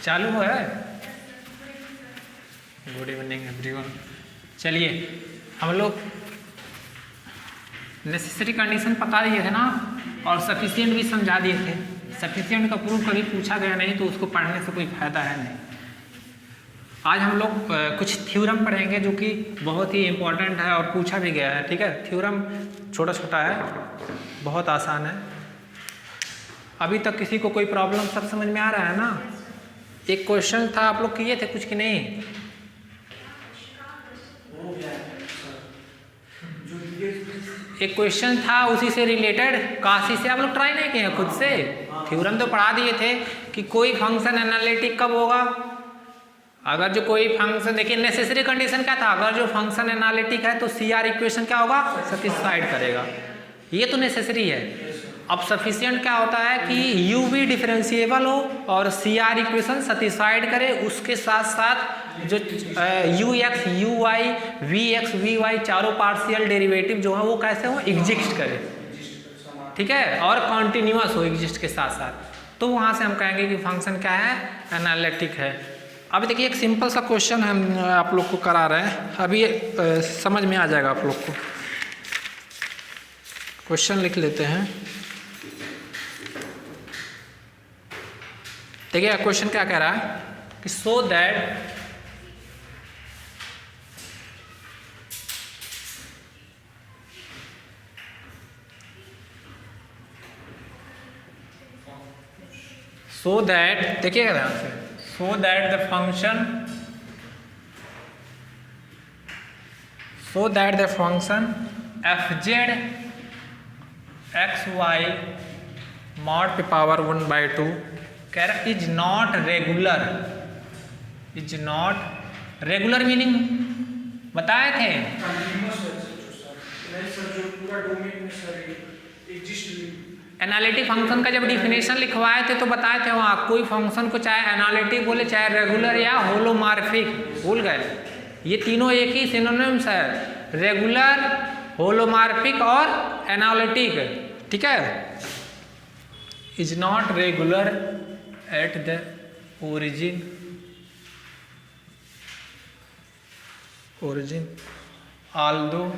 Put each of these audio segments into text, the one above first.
चालू है। Good evening everyone. चलिए हम लोग नेसेसरी कंडीशन पता दिए थे ना, और सफिशिएंट भी समझा दिए थे। सफिशिएंट का प्रूफ कभी पूछा गया नहीं तो उसको पढ़ने से कोई फायदा है नहीं। आज हम लोग कुछ थ्योरम पढ़ेंगे जो कि बहुत ही इम्पोर्टेंट है और पूछा भी गया है। ठीक है, थ्योरम छोटा छोटा है, बहुत आसान है। अभी तक किसी को कोई प्रॉब्लम सब समझ में आ रहा है ना? एक क्वेश्चन था, आप लोग किए थे कुछ कि नहीं? एक क्वेश्चन था उसी से रिलेटेड, काशी से। आप लोग ट्राई नहीं किए खुद से? थ्योरम तो पढ़ा दिए थे कि कोई फंक्शन एनालिटिक कब होगा। अगर जो कोई फंक्शन, देखिए नेसेसरी कंडीशन क्या था, अगर जो फंक्शन एनालिटिक है तो सी आर इक्वेशन क्या होगा, सेटिस्फाइड करेगा। ये तो नेसेसरी है। अब सफिशिएंट क्या होता है कि यू भी डिफरेंशिएबल हो और सी आर इक्वेशन सेटिस्फाइड करे, उसके साथ साथ जो u x u y v x v y चारों पार्शियल डेरिवेटिव जो है वो कैसे हो, एग्जिस्ट करे। ठीक है, और कॉन्टिन्यूअस हो एग्जिस्ट के साथ साथ, तो वहाँ से हम कहेंगे कि फंक्शन क्या है, एनालिटिक है। अब देखिए एक सिंपल सा क्वेश्चन हम आप लोग को करा रहे हैं, अभी समझ में आ जाएगा आप लोग को। क्वेश्चन लिख लेते हैं। देखिए क्वेश्चन क्या कह रहा है कि सो दैट देखिए ध्यान से, so that the function f z x y mod पे power 1/2 is not regular meaning बताए थे। एनालिटिक फंक्शन का जब डिफिनेशन लिखवाए थे तो बताए थे वहाँ, कोई फंक्शन को चाहे एनालिटिक बोले चाहे रेगुलर या होलोमॉर्फिक, भूल गए? ये तीनों एक ही सिनोनिम्स है, रेगुलर, होलोमॉर्फिक और एनालिटिक। ठीक है, is not regular at the origin although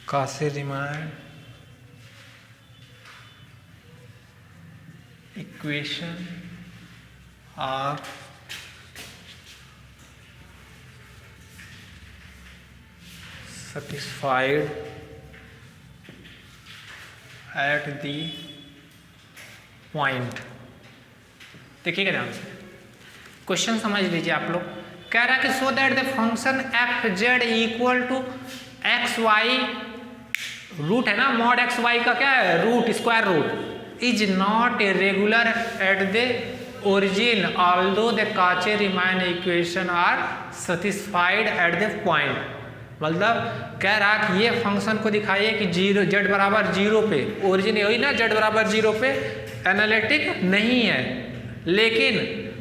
Cauchy Riemann equation are satisfied at the point। देखिएगा ध्यान से, क्वेश्चन समझ लीजिए आप लोग। कह रहा है कि so that the function f z equal to x y, root है ना, मॉड एक्स वाई का क्या है, root, square root, is not a regular at the origin although the Cauchy Riemann equation are satisfied at the point. मतलब कह रहा कि ये फंक्शन को दिखाइए कि जीरो, जेड बराबर जीरो पे, ओरिजिन यही ना, जेड बराबर जीरो पे एनालिटिक नहीं है, लेकिन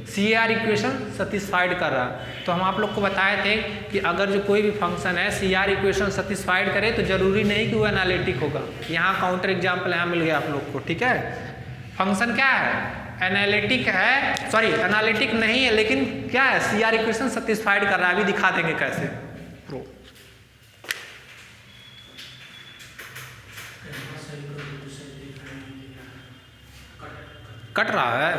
सी आर इक्वेशन सेटिस्फाइड कर रहा। तो हम आप लोग को बताए थे कि अगर जो कोई भी फंक्शन है सी आर इक्वेशन सेटिस्फाइड करे तो जरूरी नहीं कि वो एनालिटिक होगा। यहाँ काउंटर एग्जाम्पल यहाँ मिल गया आप लोग को। ठीक है, फंक्शन क्या है, एनालिटिक है, सॉरी एनालिटिक नहीं है, लेकिन क्या है, सी आर इक्वेशन सेटिस्फाइड कर रहा है। अभी दिखा देंगे कैसे। प्रो कट रहा है,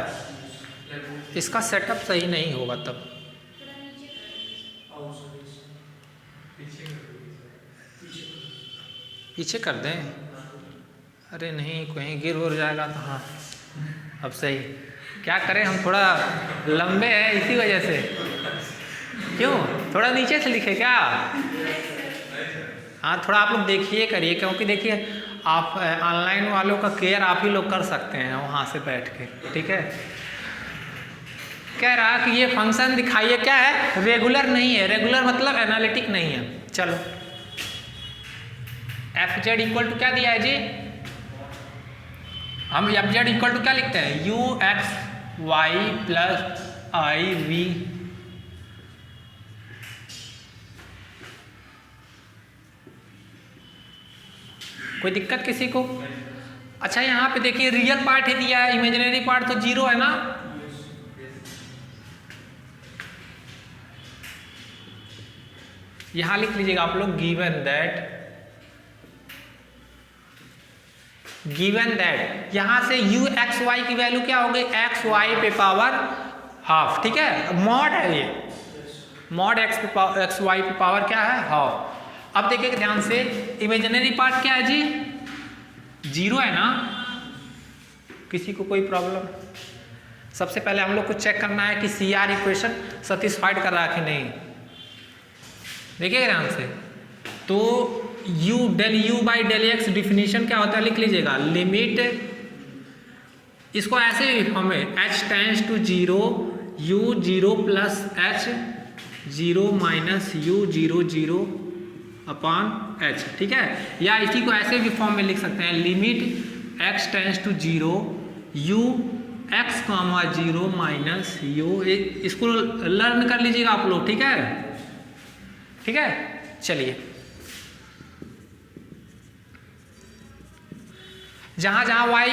इसका सेटअप सही नहीं होगा तब। पीछे कर दें? अरे नहीं, कहीं गिर हो जाएगा तो। हाँ अब सही। क्या करें, हम थोड़ा लंबे हैं इसी वजह से। क्यों, थोड़ा नीचे से लिखे क्या? हाँ थोड़ा आप लोग देखिए करिए, क्योंकि देखिए आप ऑनलाइन वालों का केयर आप ही लोग कर सकते हैं वहाँ से बैठ के। ठीक है, कह रहा कि ये फंक्शन दिखाइए क्या है, रेगुलर नहीं है। रेगुलर मतलब एनालिटिक नहीं है। चलो एफ जेड इक्वल टू क्या दिया है जी, हम एफ जेड इक्वल टू क्या लिखते हैं, u x y plus i v कोई दिक्कत किसी को? अच्छा यहाँ पे देखिए रियल पार्ट ही दिया है, इमेजिनरी पार्ट तो 0 है ना। यहां लिख लीजिएगा आप लोग गिवन दैट यहां से u x y की वैल्यू क्या हो गई, x y पे पावर हाफ, ठीक है, मॉड है ये, मॉड x y पे पावर क्या है, हाफ। अब देखिए ध्यान से, इमेजिनरी पार्ट क्या है जी, 0 है ना। किसी को कोई प्रॉब्लम? सबसे पहले हम लोग को चेक करना है कि CR इक्वेशन सेटिस्फाइड कर रहा है कि नहीं। देखिए ध्यान से, तो u del u by del x definition क्या होता है लिख लीजिएगा, लिमिट, इसको ऐसे हमें h tends to 0 u 0 plus h 0 minus u 0 0 upon h, ठीक है। या इसी को ऐसे भी फॉर्म में लिख सकते हैं, limit x tends to 0 u x comma 0 minus u, इसको लर्न कर लीजिएगा आप लोग, ठीक है, ठीक है। चलिए जहां y,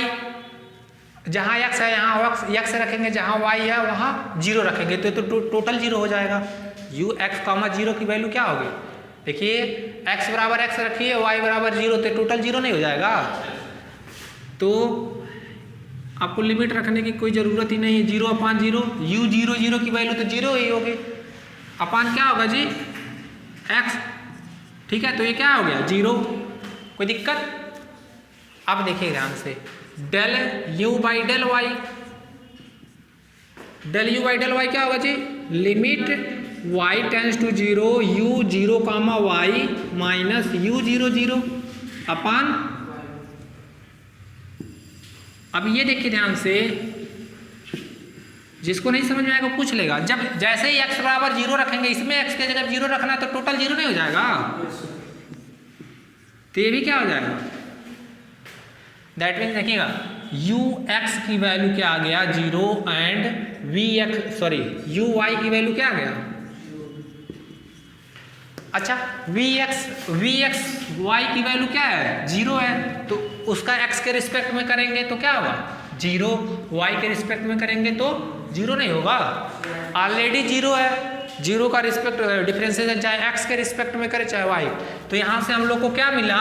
जहां x है यहाँ x रखेंगे, जहां y है वहां 0 रखेंगे, तो टोटल 0 हो जाएगा। u x कॉमा 0 की वैल्यू क्या होगी, देखिए x बराबर x रखिए, y बराबर 0, तो टोटल 0 नहीं हो जाएगा। तो आपको लिमिट रखने की कोई ज़रूरत ही नहीं है, 0 अपान 0, u 0 0 की वैल्यू तो 0 ही होगी, अपान क्या होगा जी x, ठीक है। तो ये क्या हो गया 0, कोई दिक्कत? अब देखिए ध्यान से, del u by del y, del u by del y क्या होगा जी, limit y tends to 0 u 0 comma y minus u 0 0 upon, अब ये देखिए ध्यान से, जिसको नहीं समझ में आएगा पूछ लेगा। जब जैसे ही x बराबर 0 रखेंगे, इसमें x के जगह 0 रखना है तो टोटल 0 नहीं हो जाएगा, तो ये भी क्या हो जाएगा, दैट मीन्स देखिएगा u x की वैल्यू क्या आ गया 0 एंड u y की वैल्यू क्या आ गया, अच्छा v x y की वैल्यू क्या है 0 है, तो उसका x के रिस्पेक्ट में करेंगे तो क्या होगा 0, y के रिस्पेक्ट में करेंगे तो 0 नहीं होगा, ऑलरेडी 0 है, 0 का रिस्पेक्ट डिफरेंशिएशन चाहे x के रिस्पेक्ट में करे चाहे y। तो यहाँ से हम लोग को क्या मिला,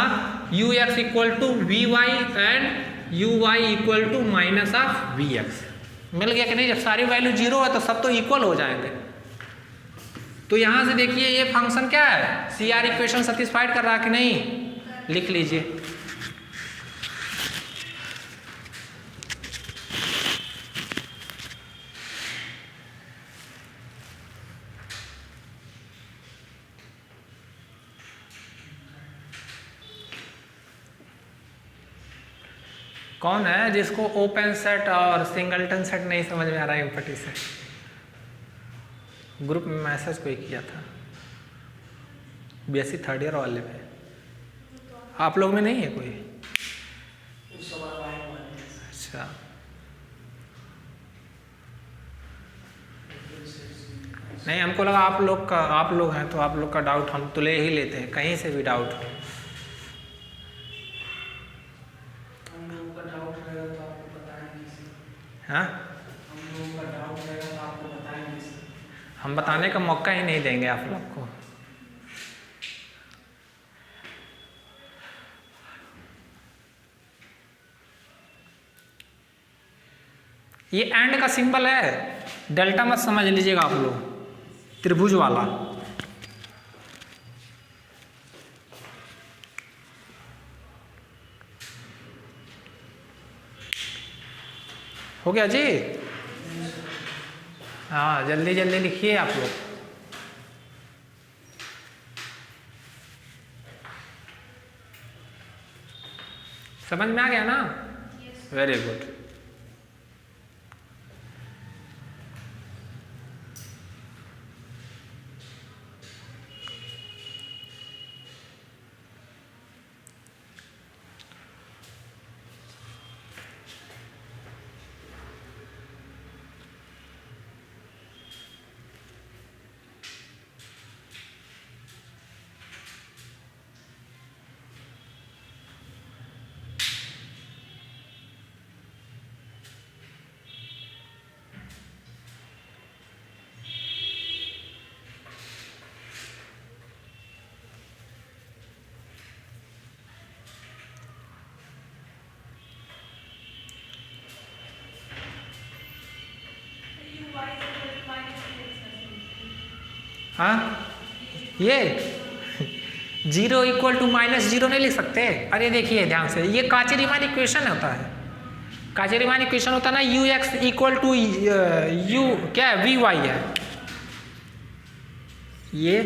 u x equal to v y and u y equal to minus of v x, मिल गया कि नहीं। जब सारी वैल्यू 0 है तो सब तो इक्वल हो जाएंगे। तो यहाँ से देखिए ये फंक्शन क्या है, CR इक्वेशन सेटिस्फाइड कर रहा है कि नहीं, लिख लीजिए। कौन है जिसको ओपन सेट और सिंगलटन सेट नहीं समझ में आ रहा है एम्पटी से? ग्रुप में मैसेज कोई किया था, BSc थर्ड ईयर वाले पे, आप लोग में नहीं है कोई? अच्छा, नहीं हमको लगा आप लोग हैं तो आप लोग का डाउट हम तो ले ही लेते हैं, कहीं से भी डाउट हो। हाँ, हम बताने का मौका ही नहीं देंगे आप लोग को। ये एंड का सिंबल है, डेल्टा मत समझ लीजिएगा आप लोग, त्रिभुज वाला। हो गया जी? हाँ जल्दी जल्दी लिखिए आप लोग। समझ में आ गया ना? Very good. हाँ ये 0 इक्वल टू -0 नहीं लिख सकते। अरे देखिए ध्यान से, ये काची-रीमान इक्वेशन होता है। काची-रीमान इक्वेशन होता है ना, u x equal to u क्या है, वी वाई है ये,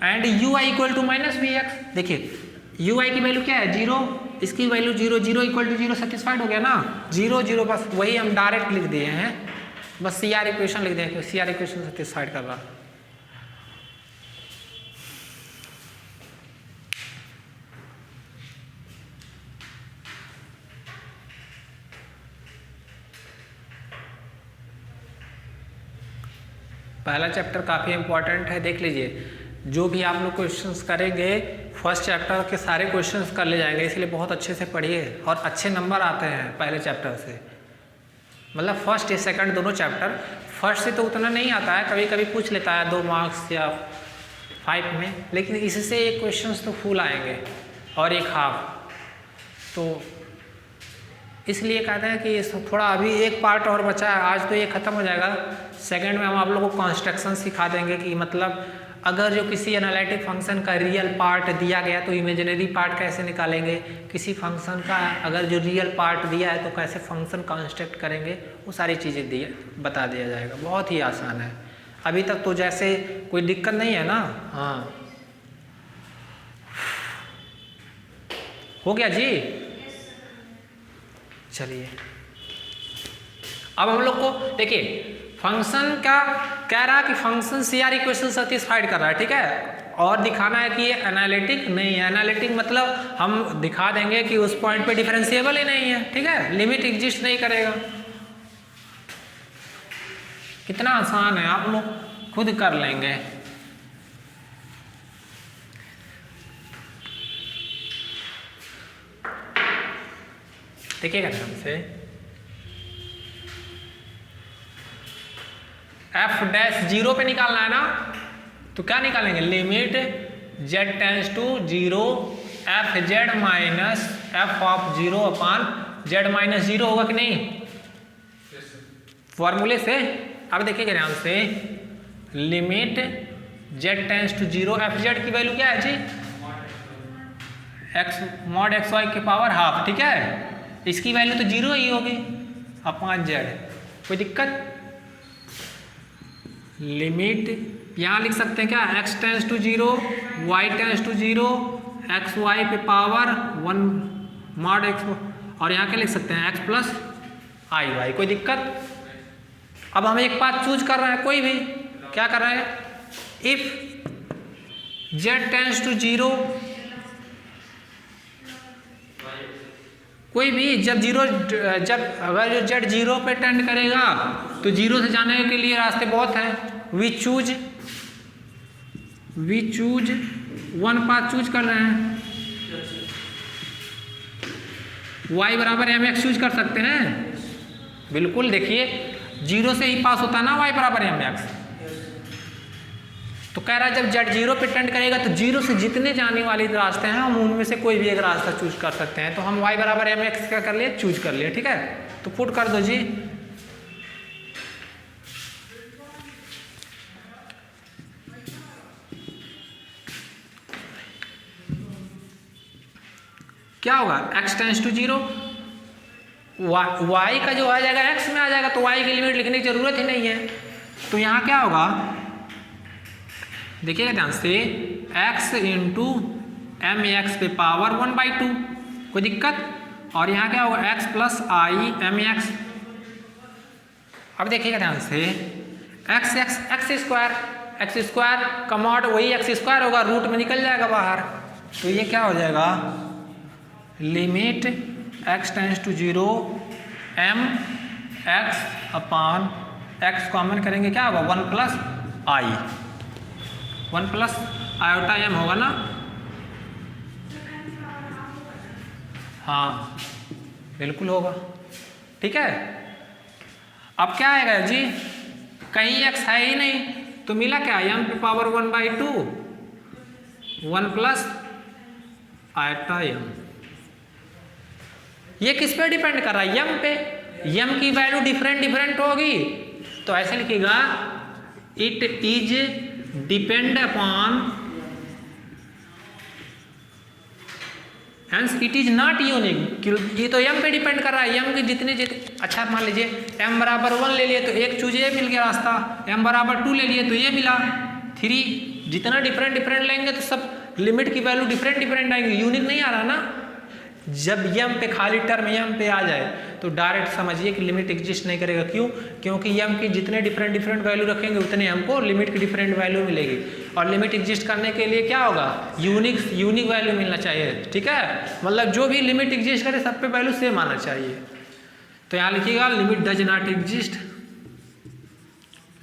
and u i equal to -vx। देखिए यू आई की वैल्यू क्या है 0, इसकी वैल्यू 0, 0 इक्वल टू 0 सेटिस्फाइड हो गया ना, 0 0 बस वही हम डायरेक्ट लिख दिए हैं, बस सी आर इक्वेशन लिख दें, सी आर इक्वेशन सेटिस्फाइड कर रहा। पहला चैप्टर काफ़ी इंपॉर्टेंट है, देख लीजिए। जो भी आप लोग क्वेश्चंस करेंगे फर्स्ट चैप्टर के सारे क्वेश्चंस कर ले जाएंगे, इसलिए बहुत अच्छे से पढ़िए और अच्छे नंबर आते हैं पहले चैप्टर से। मतलब फर्स्ट या सेकंड दोनों चैप्टर, फर्स्ट से तो उतना नहीं आता है, कभी कभी पूछ लेता है 2 मार्क्स या 5 में, लेकिन इससे एक क्वेश्चंस तो फुल आएंगे और एक हाफ। तो इसलिए कहते हैं कि थोड़ा अभी एक पार्ट और बचा है, आज तो ये खत्म हो जाएगा। सेकंड में हम आप लोगों को कंस्ट्रक्शन सिखा देंगे कि मतलब अगर जो किसी एनालिटिक फंक्शन का रियल पार्ट दिया गया तो इमेजिनरी पार्ट कैसे निकालेंगे, किसी फंक्शन का अगर जो रियल पार्ट दिया है तो कैसे फंक्शन कंस्ट्रक्ट करेंगे, वो सारी चीज़ें बता दिया जाएगा। बहुत ही आसान है, अभी तक तो जैसे कोई दिक्कत नहीं है ना। हाँ हो गया जी, चलिए अब हम लोग को देखिए फंक्शन का कह रहा है कि function C R equation satisfied कर रहा है, ठीक है, और दिखाना है कि ये एनालिटिक नहीं है। एनालिटिक मतलब हम दिखा देंगे कि उस पॉइंट पे डिफरेंशिएबल ही नहीं है, ठीक है, लिमिट एग्जिस्ट नहीं करेगा। कितना आसान है, आप लोग खुद कर लेंगे। देखिएगा ध्यान से, एफ डैश 0 पे निकालना है ना, तो क्या निकालेंगे, limit z tends to 0 f z minus f of 0 upon z माइनस 0 होगा कि नहीं फॉर्मूले से। अब देखिएगा ध्यान से, limit z tends to 0 f z की वैल्यू क्या है जी, x मॉड एक्स वाई के पावर हाफ, ठीक है, इसकी वैल्यू तो 0 ही होगी अपान z। कोई दिक्कत, लिमिट यहाँ लिख सकते हैं क्या, x tends to 0 y tends to 0 x y पे पावर 1 मॉड x, और यहाँ क्या लिख सकते हैं x प्लस आई वाई। कोई दिक्कत। अब हम एक बात चूज कर रहे हैं, कोई भी क्या कर रहे हैं, इफ z टेंस टू 0, कोई भी जब अगर जो z 0 पे टेंड करेगा तो 0 से जाने के लिए रास्ते बहुत हैं। वी चूज 1 पाथ चूज कर रहे हैं, y बराबर mx चूज कर सकते हैं, बिल्कुल। देखिए 0 से ही पास होता है ना y बराबर mx, तो कह रहा है जब z 0 पे टेंड करेगा तो 0 से जितने जाने वाले रास्ते हैं हम उनमें से कोई भी एक रास्ता चूज कर सकते हैं। तो हम y बराबर mx क्या कर लिए, चूज कर लिए, ठीक है। तो पुट कर दो जी, क्या होगा, x टेंस टू 0, y का जो आ जाएगा x में आ जाएगा, तो y की लिमिट लिखने की जरूरत ही नहीं है। तो यहाँ क्या होगा, देखिएगा ध्यान से, x इंटू एम एक्स पे पावर 1/2, कोई दिक्कत। और यहाँ क्या होगा, x plus i m x. अब देखिएगा ध्यान से, एक्स स्क्वायर का मॉड वही एक्स स्क्वायर होगा, रूट में निकल जाएगा बाहर, तो ये क्या हो जाएगा, limit x tends to 0 m x upon x common करेंगे क्या होगा, 1 plus i, 1 plus iota m होगा ना, हाँ बिल्कुल होगा, ठीक है। अब क्या आएगा जी, कहीं x है ही नहीं, तो मिला क्या, m पे पावर 1/2 1 प्लस आयोटा एम। ये किस पे डिपेंड कर रहा है, m पे। m की वैल्यू डिफरेंट होगी, तो ऐसे लिखिएगा, it is depend upon, hence it is not unique. ये तो m पे डिपेंड कर रहा है, m के जितने अच्छा मान लीजिए m बराबर 1 ले लिए तो एक चूज ये मिल गया रास्ता, m बराबर 2 ले लिए तो ये मिला 3। जितना डिफरेंट लेंगे तो सब लिमिट की वैल्यू डिफरेंट आएंगी, यूनिक नहीं आ रहा ना। जब m पे खाली टर्म m पे आ जाए तो डायरेक्ट समझिए कि लिमिट एग्जिस्ट नहीं करेगा। क्यों? क्योंकि m की जितने डिफरेंट वैल्यू रखेंगे उतने हमको लिमिट की डिफरेंट वैल्यू मिलेगी, और लिमिट एग्जिस्ट करने के लिए क्या होगा, यूनिक वैल्यू मिलना चाहिए। ठीक है, मतलब जो भी लिमिट एग्जिस्ट करे सब पे वैल्यू सेम आना चाहिए। तो यहाँ लिखिएगा limit does not exist,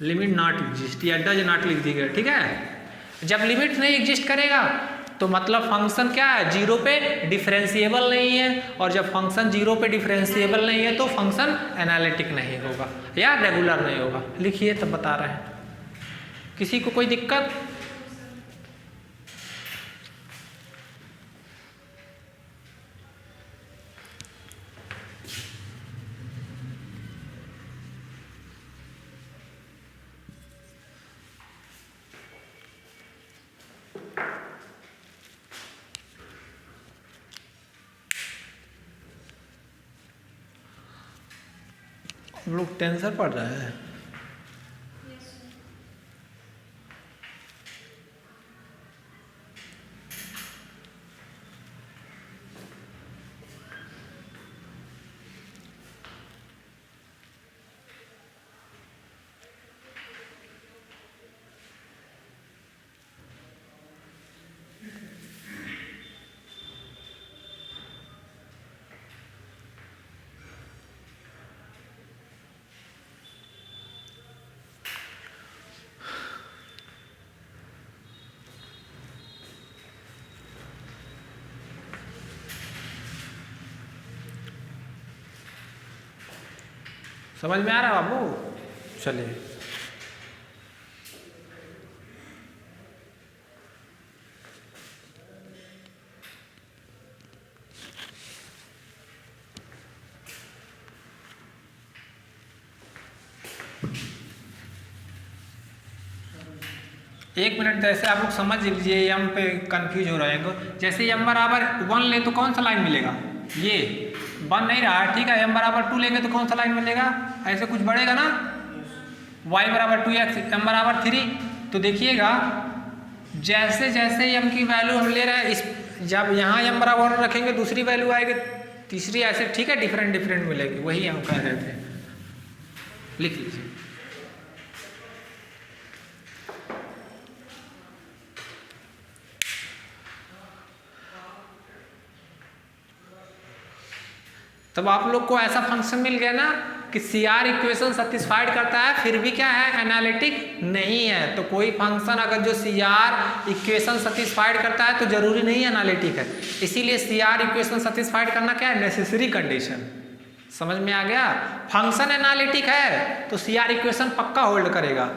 limit not exist या डज नॉट लिख दीजिएगा। ठीक है, जब लिमिट नहीं एग्जिस्ट करेगा तो मतलब फंक्शन क्या है, जीरो पे डिफरेंशिएबल नहीं है, और जब फंक्शन जीरो पे डिफरेंशिएबल नहीं है तो फंक्शन एनालिटिक नहीं होगा या रेगुलर नहीं होगा। लिखिए तब बता रहे हैं। किसी को कोई दिक्कत? हम लोग टेंशन पड़ रहा है। समझ में आ रहा है बाबू? चलिए, एक मिनट जैसे आप लोग समझ लीजिए, m पे कंफ्यूज हो रहे हैं। जैसे m बराबर 1 ले तो कौन सा लाइन मिलेगा, ये 1 नहीं रहा है। ठीक है, m बराबर 2 लेंगे तो कौन सा लाइन मिलेगा, ऐसे कुछ बढ़ेगा ना, y बराबर 2x, m बराबर 3। तो देखिएगा जैसे जैसे m की वैल्यू हम ले रहे हैं, इस जब यहाँ m बराबर रखेंगे दूसरी वैल्यू आएगी, तीसरी ऐसे। ठीक है, डिफरेंट मिलेगी, वही हम कह रहे थे। लिख लीजिए। तब आप लोग को ऐसा फंक्शन मिल गया ना कि CR इक्वेशन सेटिस्फाइड करता है, फिर भी क्या है, एनालिटिक नहीं है। तो कोई फंक्शन अगर जो CR इक्वेशन सेटिस्फाइड करता है तो जरूरी नहीं एनालिटिक है। इसीलिए CR इक्वेशन सेटिस्फाइड करना क्या है, नेसेसरी कंडीशन। समझ में आ गया? फंक्शन एनालिटिक है तो CR इक्वेशन पक्का होल्ड करेगा,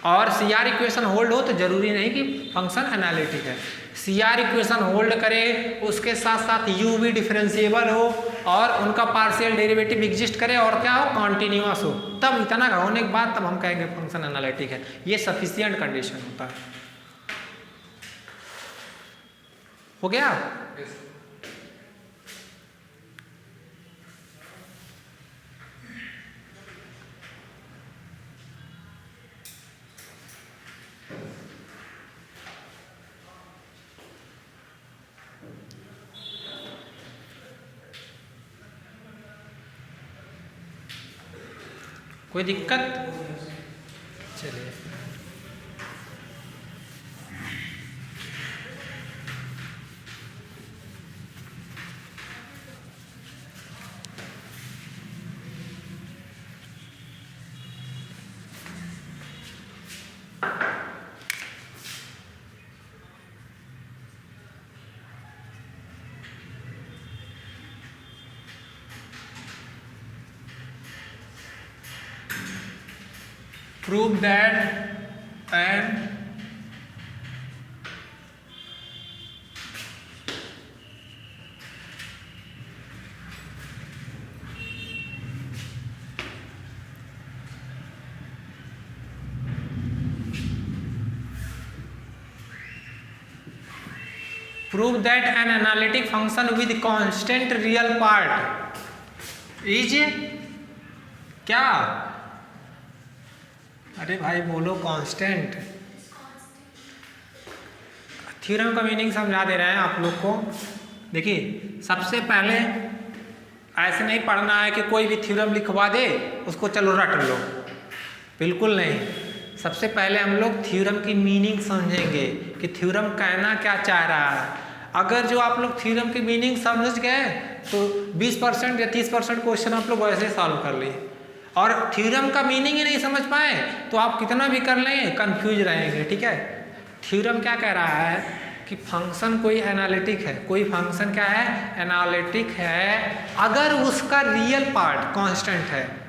और CR इक्वेशन होल्ड हो तो जरूरी नहीं कि फंक्शन एनालिटिक है। CR इक्वेशन होल्ड करे, उसके साथ साथ U भी डिफरेंशिएबल हो, और उनका पार्शियल डेरिवेटिव एग्जिस्ट करे, और क्या हो, कॉन्टिन्यूअस हो। तब इतना होने के बाद तब हम कहेंगे फंक्शन एनालिटिक है। ये सफिशिएंट कंडीशन होता है। हो गया? कोई दिक्कत? चलिए, prove that and prove that an analytic function with constant real part is क्या? अरे भाई बोलो कांस्टेंट। थ्योरम का मीनिंग समझा दे रहे हैं आप लोग को। देखिए सबसे पहले ऐसे नहीं पढ़ना है कि कोई भी थ्योरम लिखवा दे उसको चलो रट लो, बिल्कुल नहीं। सबसे पहले हम लोग थ्योरम की मीनिंग समझेंगे कि थ्योरम कहना क्या चाह रहा है। अगर जो आप लोग थ्योरम की मीनिंग समझ गए तो 20% या 30% क्वेश्चन आप लोग वैसे सॉल्व कर लिए, और थ्योरम का मीनिंग ही नहीं समझ पाए तो आप कितना भी कर लें कंफ्यूज रहेंगे। ठीक है, थ्योरम क्या कह रहा है कि फंक्शन कोई एनालिटिक है, कोई फंक्शन क्या है, एनालिटिक है अगर उसका रियल पार्ट कांस्टेंट है।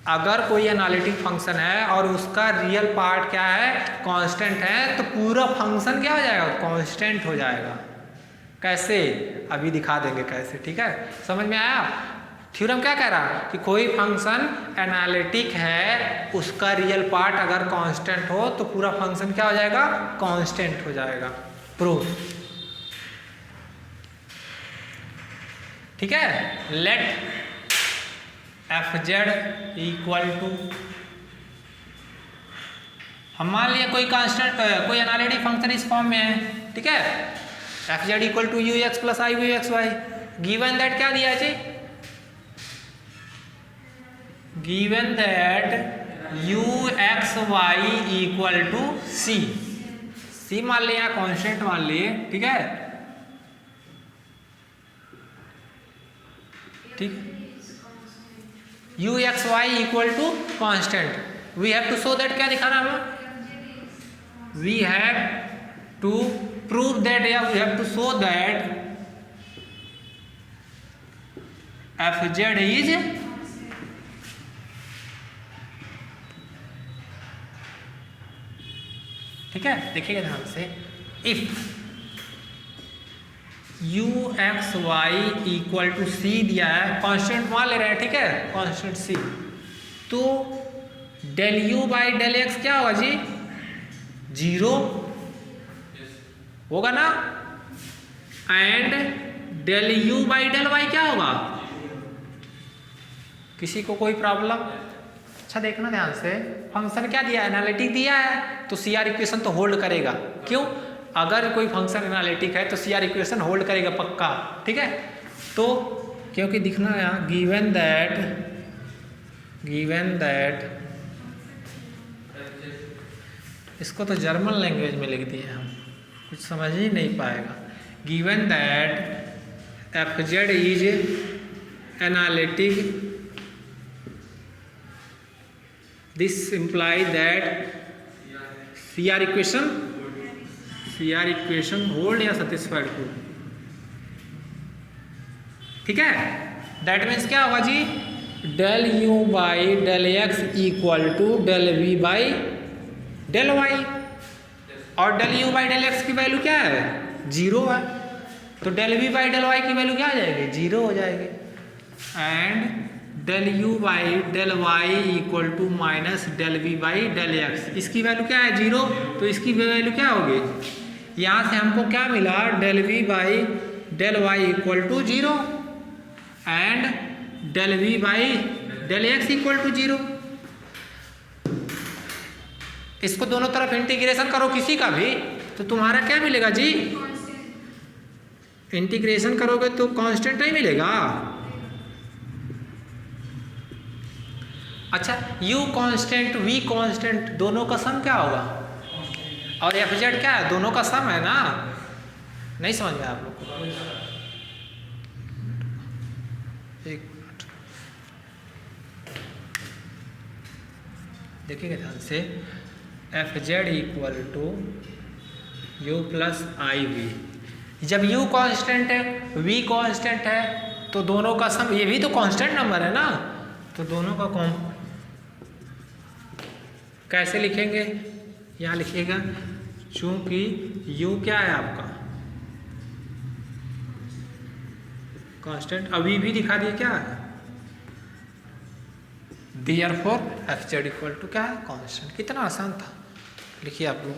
अगर कोई एनालिटिक फंक्शन है और उसका रियल पार्ट क्या है, कांस्टेंट है, तो पूरा फंक्शन क्या हो जाएगा, कांस्टेंट हो जाएगा। कैसे, अभी दिखा देंगे कैसे। ठीक है, समझ में आया? थ्योरम क्या कह रहा है कि कोई फंक्शन एनालिटिक है, उसका रियल पार्ट अगर कांस्टेंट हो तो पूरा फंक्शन क्या हो जाएगा, कांस्टेंट हो जाएगा। प्रूफ। ठीक है, let f z equal to, हम मान लिया कोई कांस्टेंट कोई एनालिटिक फंक्शन इस फॉर्म में है। ठीक है, f z equal to u x plus i v x y, given that क्या दिया है जी, given that u x y equal to c. C मान लिया, कांस्टेंट मान लिए। ठीक है, ठीक, u x y equal to constant. We have to show that, क्या दिखाना हमें, we have to prove that या we have to show that f z is, ठीक है, देखिएगा ध्यान से, if u x y equal to c दिया है, कांस्टेंट मान ले रहे हैं। ठीक है, कांस्टेंट सी, तो del u by del x क्या होगा जी, 0 होगा ना, and del u by del y क्या होगा, किसी को कोई प्रॉब्लम? अच्छा देखना ध्यान से, फंक्शन क्या दिया है, एनालिटिक दिया है, तो सी आर इक्वेशन तो होल्ड करेगा। क्यों? अगर कोई फंक्शन एनालिटिक है तो सी आर इक्वेशन होल्ड करेगा पक्का। ठीक है, तो क्योंकि दिखना यहाँ गिवन दैट, इसको तो जर्मन लैंग्वेज में लिख दिए हम, कुछ समझ ही नहीं पाएगा। Given that f z is analytic, this implies that CR equation hold या satisfied को। ठीक है, that means क्या होगा जी, del u by del x equal to del v by del y, और del u by del x की value क्या है, 0 है, तो del v by del y की वैल्यू क्या आ जाएगी, 0 हो जाएगी। And del u by del y equal to minus del v by del x, इसकी वैल्यू क्या है, 0, तो इसकी वैल्यू क्या होगी, यहाँ से हमको क्या मिला, del v by del y equal to 0 and del v by del x equal to 0। इसको दोनों तरफ इंटीग्रेशन करो किसी का भी तो तुम्हारा क्या मिलेगा जी, इंटीग्रेशन करोगे तो कांस्टेंट नहीं मिलेगा। अच्छा, u कांस्टेंट v कांस्टेंट दोनों का सम क्या होगा, और एफ जेड क्या है, दोनों का सम है ना। नहीं समझ में आप लोग को, एक मिनट देखिएगा ध्यान से, f z equal to u plus i v, जब u कांस्टेंट है v कांस्टेंट है तो दोनों का सम, ये भी तो कांस्टेंट नंबर है ना, तो दोनों का कैसे लिखेंगे, यहाँ लिखिएगा, चूंकि u क्या है आपका कांस्टेंट, अभी भी दिखा दिए क्या है, therefore f z equal to क्या है, कांस्टेंट। कितना आसान था, लिखिए आप लोग।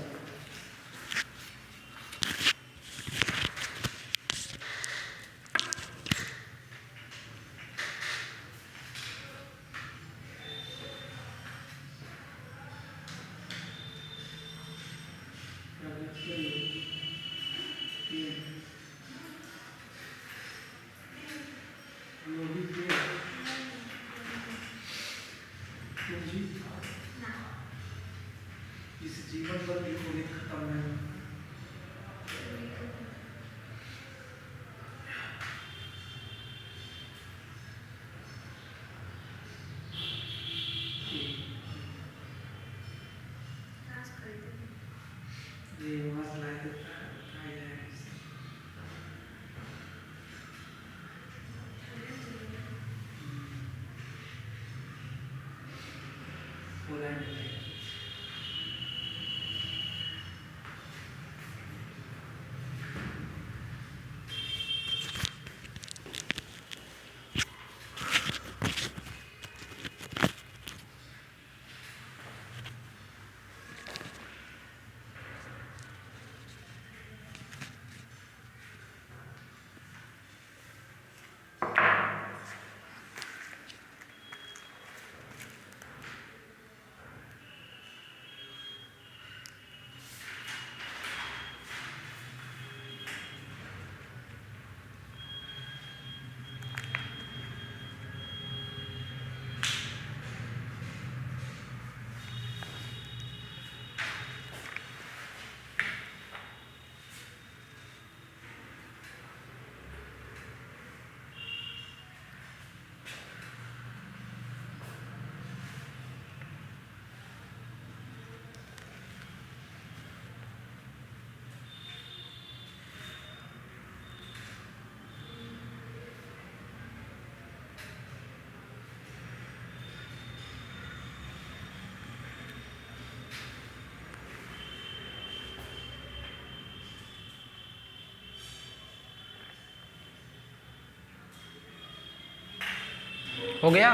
हो गया।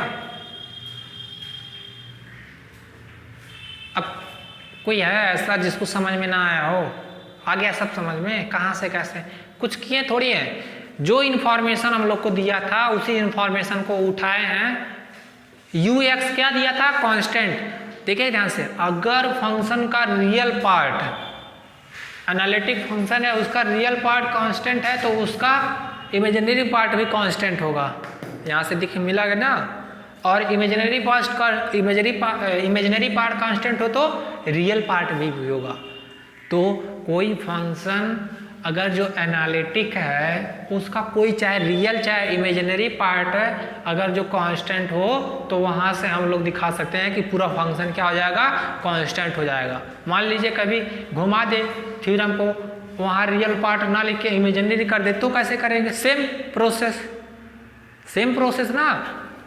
अब कोई है ऐसा जिसको समझ में ना आया हो? आ गया सब समझ में? कहाँ से कैसे कुछ किए थोड़ी है, जो इन्फॉर्मेशन हम लोग को दिया था उसी इन्फॉर्मेशन को उठाए हैं। यू एक्स क्या दिया था? कांस्टेंट। देखिए ध्यान से, अगर फंक्शन का रियल पार्ट एनालिटिक फंक्शन है, उसका रियल पार्ट कांस्टेंट है तो उसका इमेजिनरी पार्ट भी कांस्टेंट होगा। यहाँ से दिख मिला ना। और इमेजिनरी पार्ट कांस्टेंट हो तो रियल पार्ट भी होगा। तो कोई फंक्शन अगर जो एनालिटिक है उसका कोई चाहे रियल चाहे इमेजिनरी पार्ट है, अगर जो कांस्टेंट हो तो वहाँ से हम लोग दिखा सकते हैं कि पूरा फंक्शन क्या हो जाएगा? कांस्टेंट हो जाएगा। मान लीजिए कभी घुमा दे थ्योरम को, वहाँ रियल पार्ट ना लिख के इमेजिनरी कर दे तो कैसे करेंगे? सेम प्रोसेस ना।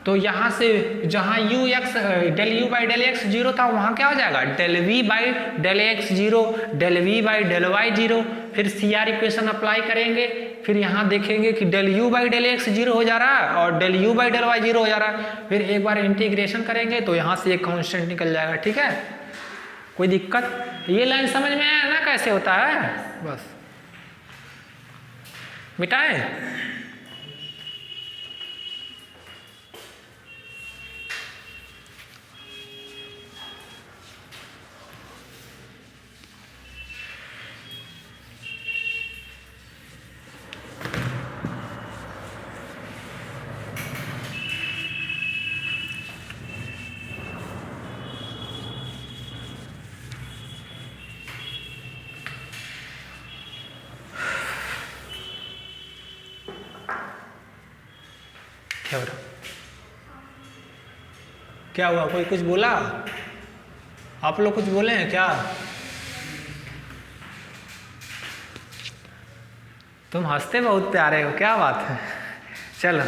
तो यहाँ से जहाँ u x del u by del x zero था, वहाँ क्या हो जाएगा? Del v by del x zero, del v by del y zero. फिर सी आर इक्वेशन अप्लाई करेंगे, फिर यहाँ देखेंगे कि del u by del x zero हो जा रहा है और del u by del y zero हो जा रहा है। फिर एक बार इंटीग्रेशन करेंगे तो यहाँ से एक कांस्टेंट निकल जाएगा। ठीक है, कोई दिक्कत? ये लाइन समझ में आया ना कैसे होता है? बस मिटाएं। क्या हुआ? कोई कुछ बोला? आप लोग कुछ बोले हैं क्या? तुम हंसते बहुत प्यारे हो, क्या बात है? चलो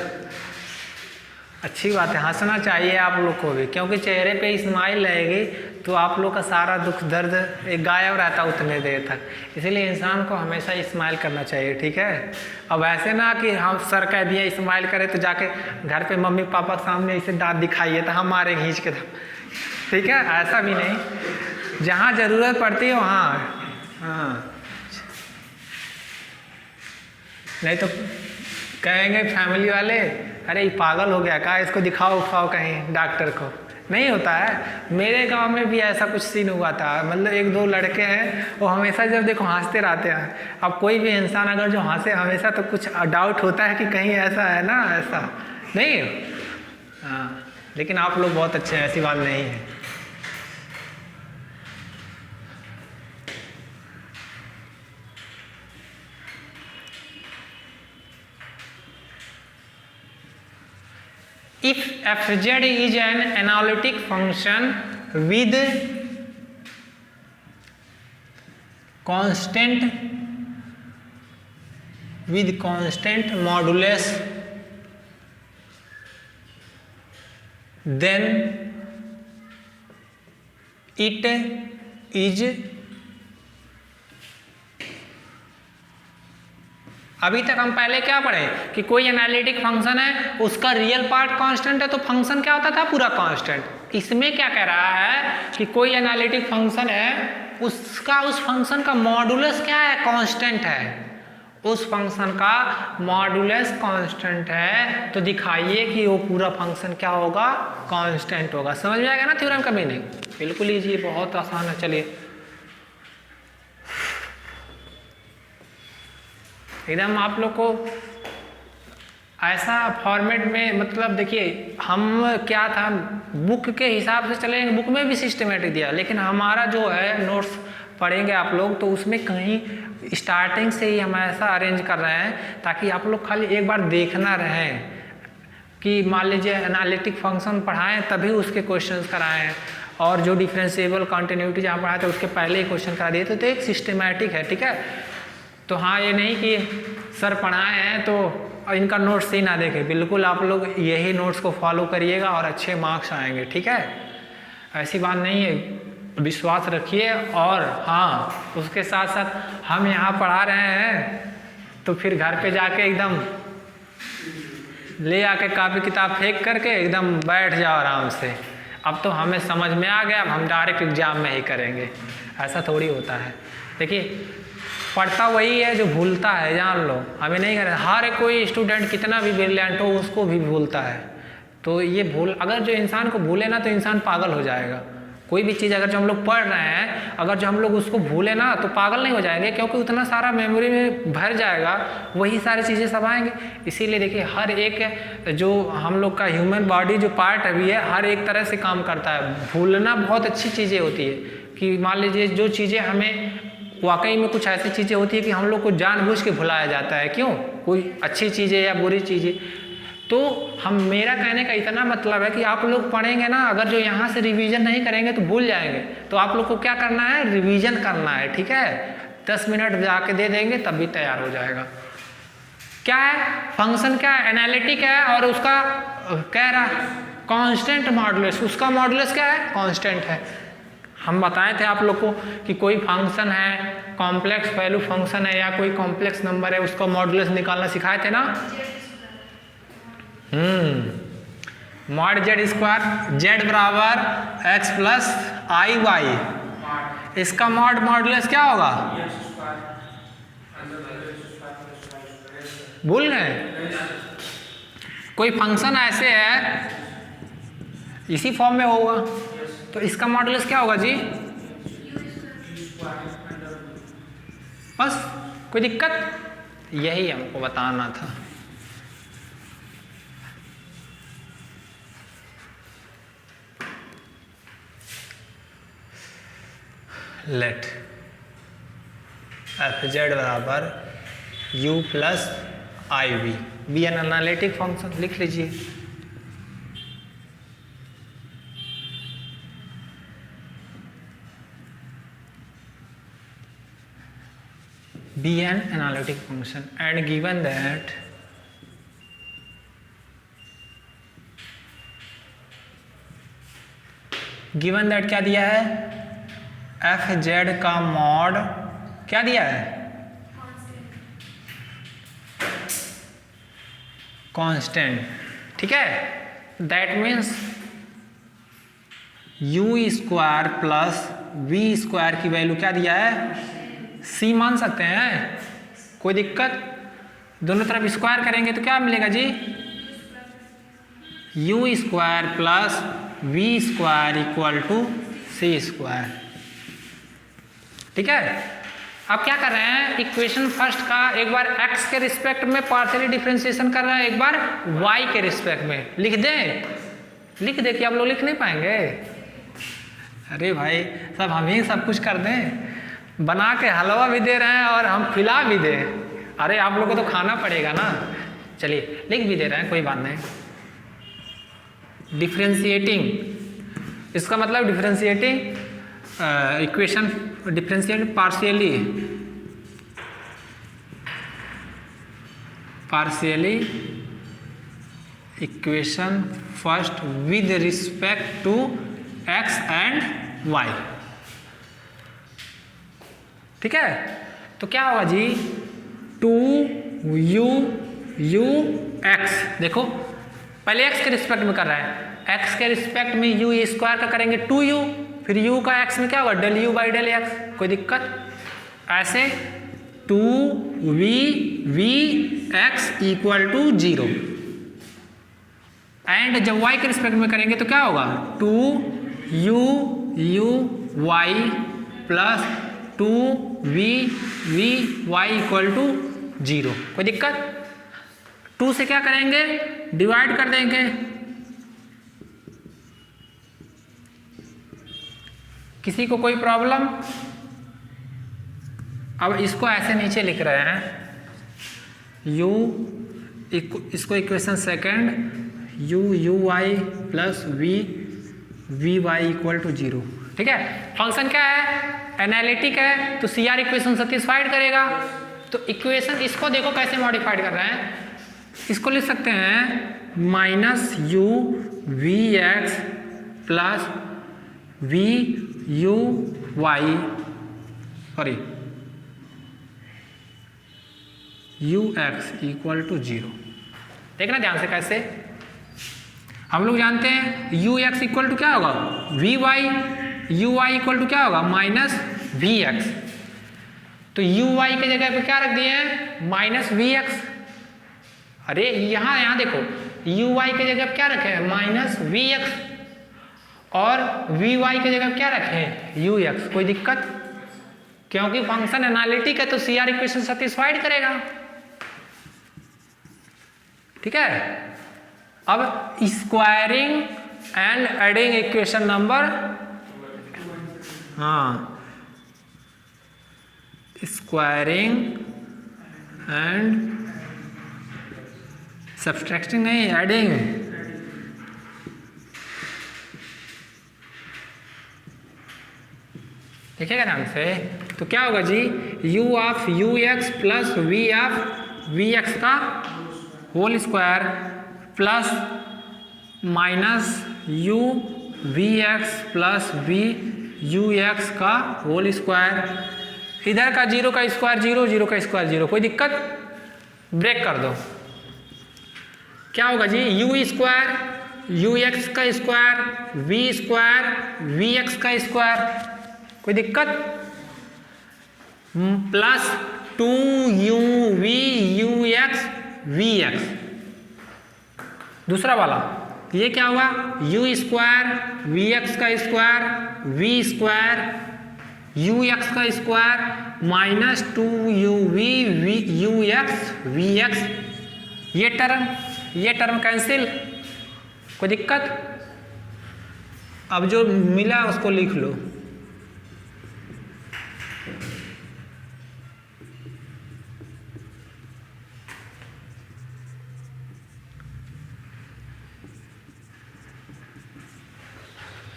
अच्छी बात है, हंसना चाहिए आप लोग को भी, क्योंकि चेहरे पे स्माइल रहेगी तो आप लोग का सारा दुख दर्द एक गायब रहता उतने देर तक। इसलिए इंसान को हमेशा स्माइल करना चाहिए। ठीक है, अब ऐसे ना कि हम सर कह दिए स्माइल करें तो जाके घर पे मम्मी पापा के सामने इसे दांत दिखाइए तो हम मारे खींच के। ठीक है, ऐसा भी नहीं, जहाँ ज़रूरत पड़ती है वहाँ। हाँ, नहीं तो कहेंगे फैमिली वाले, अरे ये पागल हो गया क्या, इसको दिखाओ उखाओ कहीं डॉक्टर को। नहीं होता है। मेरे गांव में भी ऐसा कुछ सीन हुआ था। मतलब एक दो लड़के हैं, वो हमेशा जब देखो हंसते रहते हैं। अब कोई भी इंसान अगर जो हंसे हमेशा तो कुछ डाउट होता है कि कहीं ऐसा है ना, ऐसा नहीं। हाँ, लेकिन आप लोग बहुत अच्छे हैं, ऐसी बात नहीं है। if fz is an analytic function with constant modulus, then it is, अभी तक हम पहले क्या पढ़े कि कोई एनालिटिक फंक्शन है, उसका रियल पार्ट कांस्टेंट है तो फंक्शन क्या होता था, पूरा कांस्टेंट। इसमें क्या कह रहा है कि कोई एनालिटिक फंक्शन है, उसका उस फंक्शन का मॉडुलस क्या है, कांस्टेंट है। उस फंक्शन का मॉडुलस कांस्टेंट है तो दिखाइए कि वो पूरा फंक्शन क्या होगा, कांस्टेंट होगा। समझ में आएगा ना थ्योरम का मीनिंग? बिल्कुल इजी, बहुत आसान है। चलिए एकदम आप लोग को ऐसा फॉर्मेट में, मतलब देखिए हम क्या था, बुक के हिसाब से चलेंगे, बुक में भी सिस्टमेटिक दिया, लेकिन हमारा जो है नोट्स पढ़ेंगे आप लोग तो उसमें कहीं स्टार्टिंग से ही हम ऐसा अरेंज कर रहे हैं ताकि आप लोग खाली एक बार देखना रहें कि मान लीजिए एनालिटिक फंक्शन पढ़ाएं तभी उसके क्वेश्चंस कराएं, और जो डिफरेंशिएबल कंटिन्यूटी जहाँ पढ़ाए थे उसके पहले ही क्वेश्चन करा दिए तो एक सिस्टमेटिक है, ठीक है। तो हाँ, ये नहीं कि सर पढ़ाए हैं तो इनका नोट्स ही ना देखें, बिल्कुल आप लोग यही नोट्स को फॉलो करिएगा और अच्छे मार्क्स आएंगे, ठीक है। ऐसी बात नहीं है, विश्वास रखिए। और हाँ, उसके साथ साथ हम यहाँ पढ़ा रहे हैं तो फिर घर पे जाके एकदम ले आके कापी किताब फेंक करके एकदम बैठ जाओ आराम से। अब तो हमें समझ में आ गया, अब हम डायरेक्ट एग्जाम में ही करेंगे, ऐसा थोड़ी होता है। देखिए पढ़ता वही है जो भूलता है, जान लो। हमें नहीं करें, हर एक कोई स्टूडेंट कितना भी ब्रिलियंट हो उसको भी भूलता है। तो ये अगर जो इंसान को भूले ना तो इंसान पागल हो जाएगा। कोई भी चीज़ अगर जो हम लोग पढ़ रहे हैं, अगर जो हम लोग उसको भूले ना तो पागल नहीं हो जाएंगे, क्योंकि उतना सारा मेमोरी में भर जाएगा, वही सारी चीज़ें सब आएंगे। इसीलिए देखिए हर एक जो हम लोग का ह्यूमन बॉडी जो पार्ट अभी है, हर एक तरह से काम करता है। भूलना बहुत अच्छी चीज़ें होती है कि मान लीजिए जो चीज़ें हमें वाकई में कुछ ऐसी चीज़ें होती है कि हम लोग को जानबूझ के भुलाया जाता है। क्यों? कोई अच्छी चीज़ें या बुरी चीज़ें। तो मेरा कहने का इतना मतलब है कि आप लोग पढ़ेंगे ना, अगर जो यहाँ से रिवीजन नहीं करेंगे तो भूल जाएंगे। तो आप लोग को क्या करना है, रिवीजन करना है, ठीक है। 10 मिनट जाके दे देंगे तब भी तैयार हो जाएगा। क्या है फंक्शन, क्या है एनालिटिक है, और उसका कह रहा कांस्टेंट मॉडुलस, उसका मॉडुलस क्या है, कांस्टेंट है। हम बताए थे आप लोग को कि कोई फंक्शन है, कॉम्प्लेक्स वैल्यू फंक्शन है या कोई कॉम्प्लेक्स नंबर है, उसका मॉडुलस निकालना सिखाए थे ना। मॉड जेड स्क्वायर, जेड बराबर एक्स प्लस आई वाई, इसका मॉडुलस क्या होगा, भूल गए? कोई फंक्शन ऐसे है इसी फॉर्म में होगा तो इसका मॉडुलस क्या होगा जी, बस। कोई दिक्कत? यही हमको बताना था। लेट एफ जेड बराबर u plus i v be an analytic function, लिख लीजिए। be an analytic function and given that क्या दिया है, एफ जेड का मॉड क्या दिया है, कांस्टेंट, ठीक है। That means u square plus v square की वैल्यू क्या दिया है, सी मान सकते हैं, कोई दिक्कत? दोनों तरफ स्क्वायर करेंगे तो क्या मिलेगा जी, u square plus v square equal to c square, ठीक है। अब क्या कर रहे हैं, इक्वेशन फर्स्ट का एक बार x के रिस्पेक्ट में पार्शियली डिफरेंशिएशन कर रहे हैं, एक बार y के रिस्पेक्ट में। लिख दे कि आप लोग लिख नहीं पाएंगे? अरे भाई सब हम ही सब कुछ कर दें, बना के हलवा भी दे रहे हैं और हम खिला भी दें। अरे आप लोगों को तो खाना पड़ेगा ना। चलिए लिख भी दे रहे हैं, कोई बात नहीं। डिफ्रेंशिएटिंग, इसका मतलब differentiating equation, differentiate partially equation first with respect to x and y. ठीक है, तो क्या होगा जी, 2u x, देखो पहले x के रिस्पेक्ट में कर रहा है, x के रिस्पेक्ट में u स्क्वायर का करेंगे 2u, फिर u का x में क्या होगा del u by del x, कोई दिक्कत, ऐसे 2v x equal to 0, and जब y के रिस्पेक्ट में करेंगे तो क्या होगा 2u y plus 2v y equal to 0, कोई दिक्कत। 2 से क्या करेंगे डिवाइड कर देंगे, किसी को कोई प्रॉब्लम। अब इसको ऐसे नीचे लिख रहे हैं u, इसको equation second u y plus v y equal to 0। ठीक है, फंक्शन क्या है एनालिटिक है, तो CR इक्वेशन सेटिस्फाइड करेगा। तो इक्वेशन इसको देखो कैसे मॉडिफाइड कर रहे हैं, इसको लिख सकते हैं minus u v x plus v u y, sorry u x equal to 0। देखना ध्यान से कैसे, हम लोग जानते हैं u x इक्वल टू क्या होगा v y, u y equal to क्या होगा माइनस v x, तो u y की जगह पे क्या रख दिए हैं माइनस v x। अरे यहाँ देखो u y की जगह क्या रखे हैं माइनस v x, और v y की जगह क्या रखे हैं u x, कोई दिक्कत, क्योंकि फंक्शन एनालिटिक है तो CR इक्वेशन सेटिस्फाइड करेगा। ठीक है, अब squaring and adding equation number, हाँ स्क्वायरिंग एंड सब्सट्रैक्टिंग नहीं, एडिंग। देखिएगा ध्यान से, तो क्या होगा जी u of u x plus v of v x का whole square plus minus u v x plus v u x का होल स्क्वायर, इधर का 0 का स्क्वायर 0, 0 का स्क्वायर 0, कोई दिक्कत, ब्रेक कर दो। क्या होगा जी u स्क्वायर u x का square v square v x का स्क्वायर, कोई दिक्कत, plus 2u v u x v x। दूसरा वाला ये क्या हुआ u स्क्वायर v x का square v square u x का square minus 2u v u x v x, ये टर्म कैंसिल, कोई दिक्कत। अब जो मिला उसको लिख लो,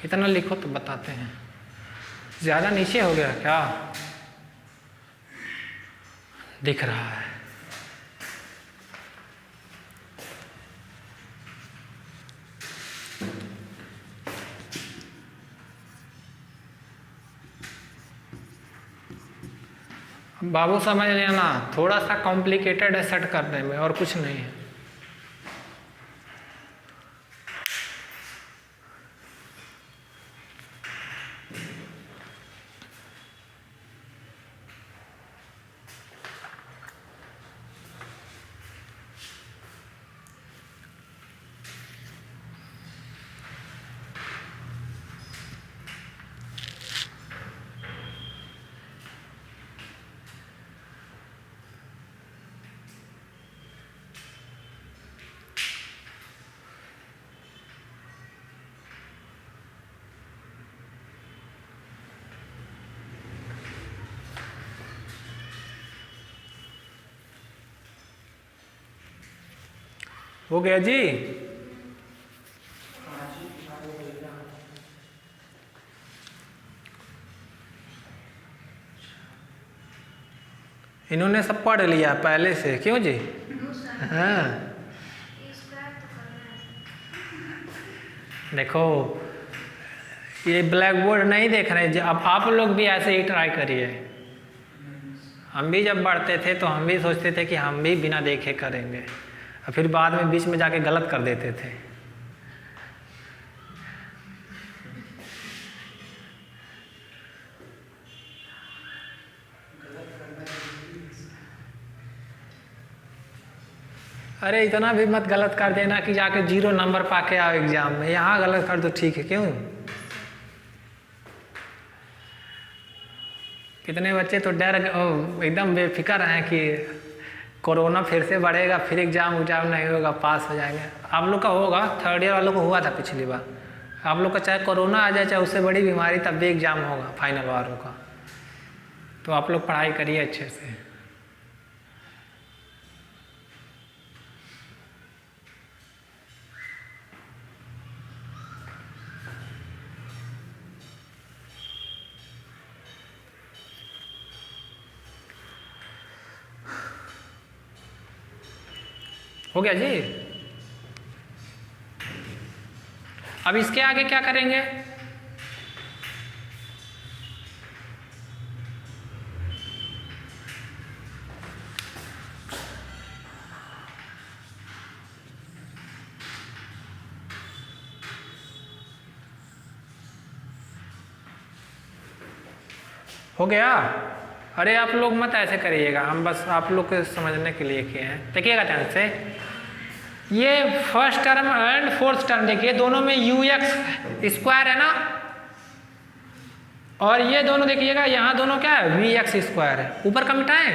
इतना लिखो तो बताते हैं। ज़्यादा नीचे हो गया क्या, दिख रहा है। बाबू समझ लेना, थोड़ा सा कॉम्प्लिकेटेड है सेट करने में, और कुछ नहीं है। हो गया जी। इन्होंने सब पढ़ लिया पहले से, क्यों जी? हाँ देखो ये ब्लैक बोर्ड नहीं देख रहे, अब आप लोग भी ऐसे ही ट्राई करिए। हम भी जब पढ़ते थे तो हम भी सोचते थे कि हम भी बिना देखे करेंगे, और फिर बाद में बीच में जाके गलत कर देते थे। अरे इतना भी मत गलत कर देना कि जाके 0 नंबर पाके आओ एग्जाम में। यहाँ गलत कर दो ठीक है, क्यों? कितने बच्चे तो डर एकदम बेफिक्र हैं कि कोरोना फिर से बढ़ेगा, फिर एग्जाम नहीं होगा, पास हो जाएंगे। आप लोग का होगा, 3rd ईयर वालों को हुआ था पिछली बार। आप लोग का चाहे कोरोना आ जाए चाहे उससे बड़ी बीमारी, तब भी एग्जाम होगा फाइनल वालों का। तो आप लोग पढ़ाई करिए अच्छे से। हो गया जी? अब इसके आगे क्या करेंगे? हो गया? अरे आप लोग मत ऐसे करिएगा, हम बस आप लोग को समझने के लिए किए हैं। देखिएगा ध्यान से, ये first term and fourth term देखिए, दोनों में ux² है ना, और ये दोनों देखिएगा यहाँ दोनों क्या है, vx² है। ऊपर का मिटाएं।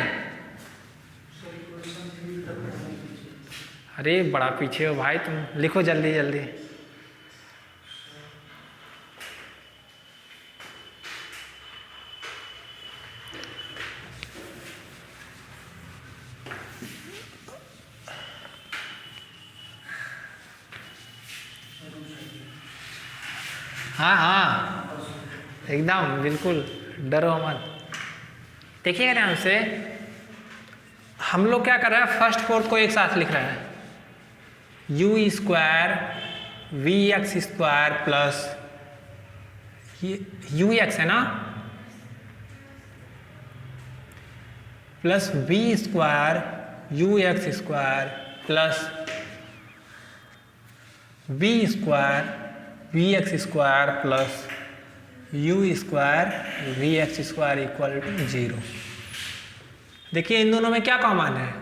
अरे बड़ा पीछे हो भाई तुम, लिखो जल्दी जल्दी। हाँ हाँ एकदम बिल्कुल, डरो मत। देखिएगा ध्यान से, हम लोग क्या कर रहे हैं, फर्स्ट फोर्थ को एक साथ लिख रहे हैं। u² vx² प्लस ux है ना, plus v² ux² plus v² vx² plus u² vx² equal to 0। देखिए इन दोनों में क्या कॉमन है,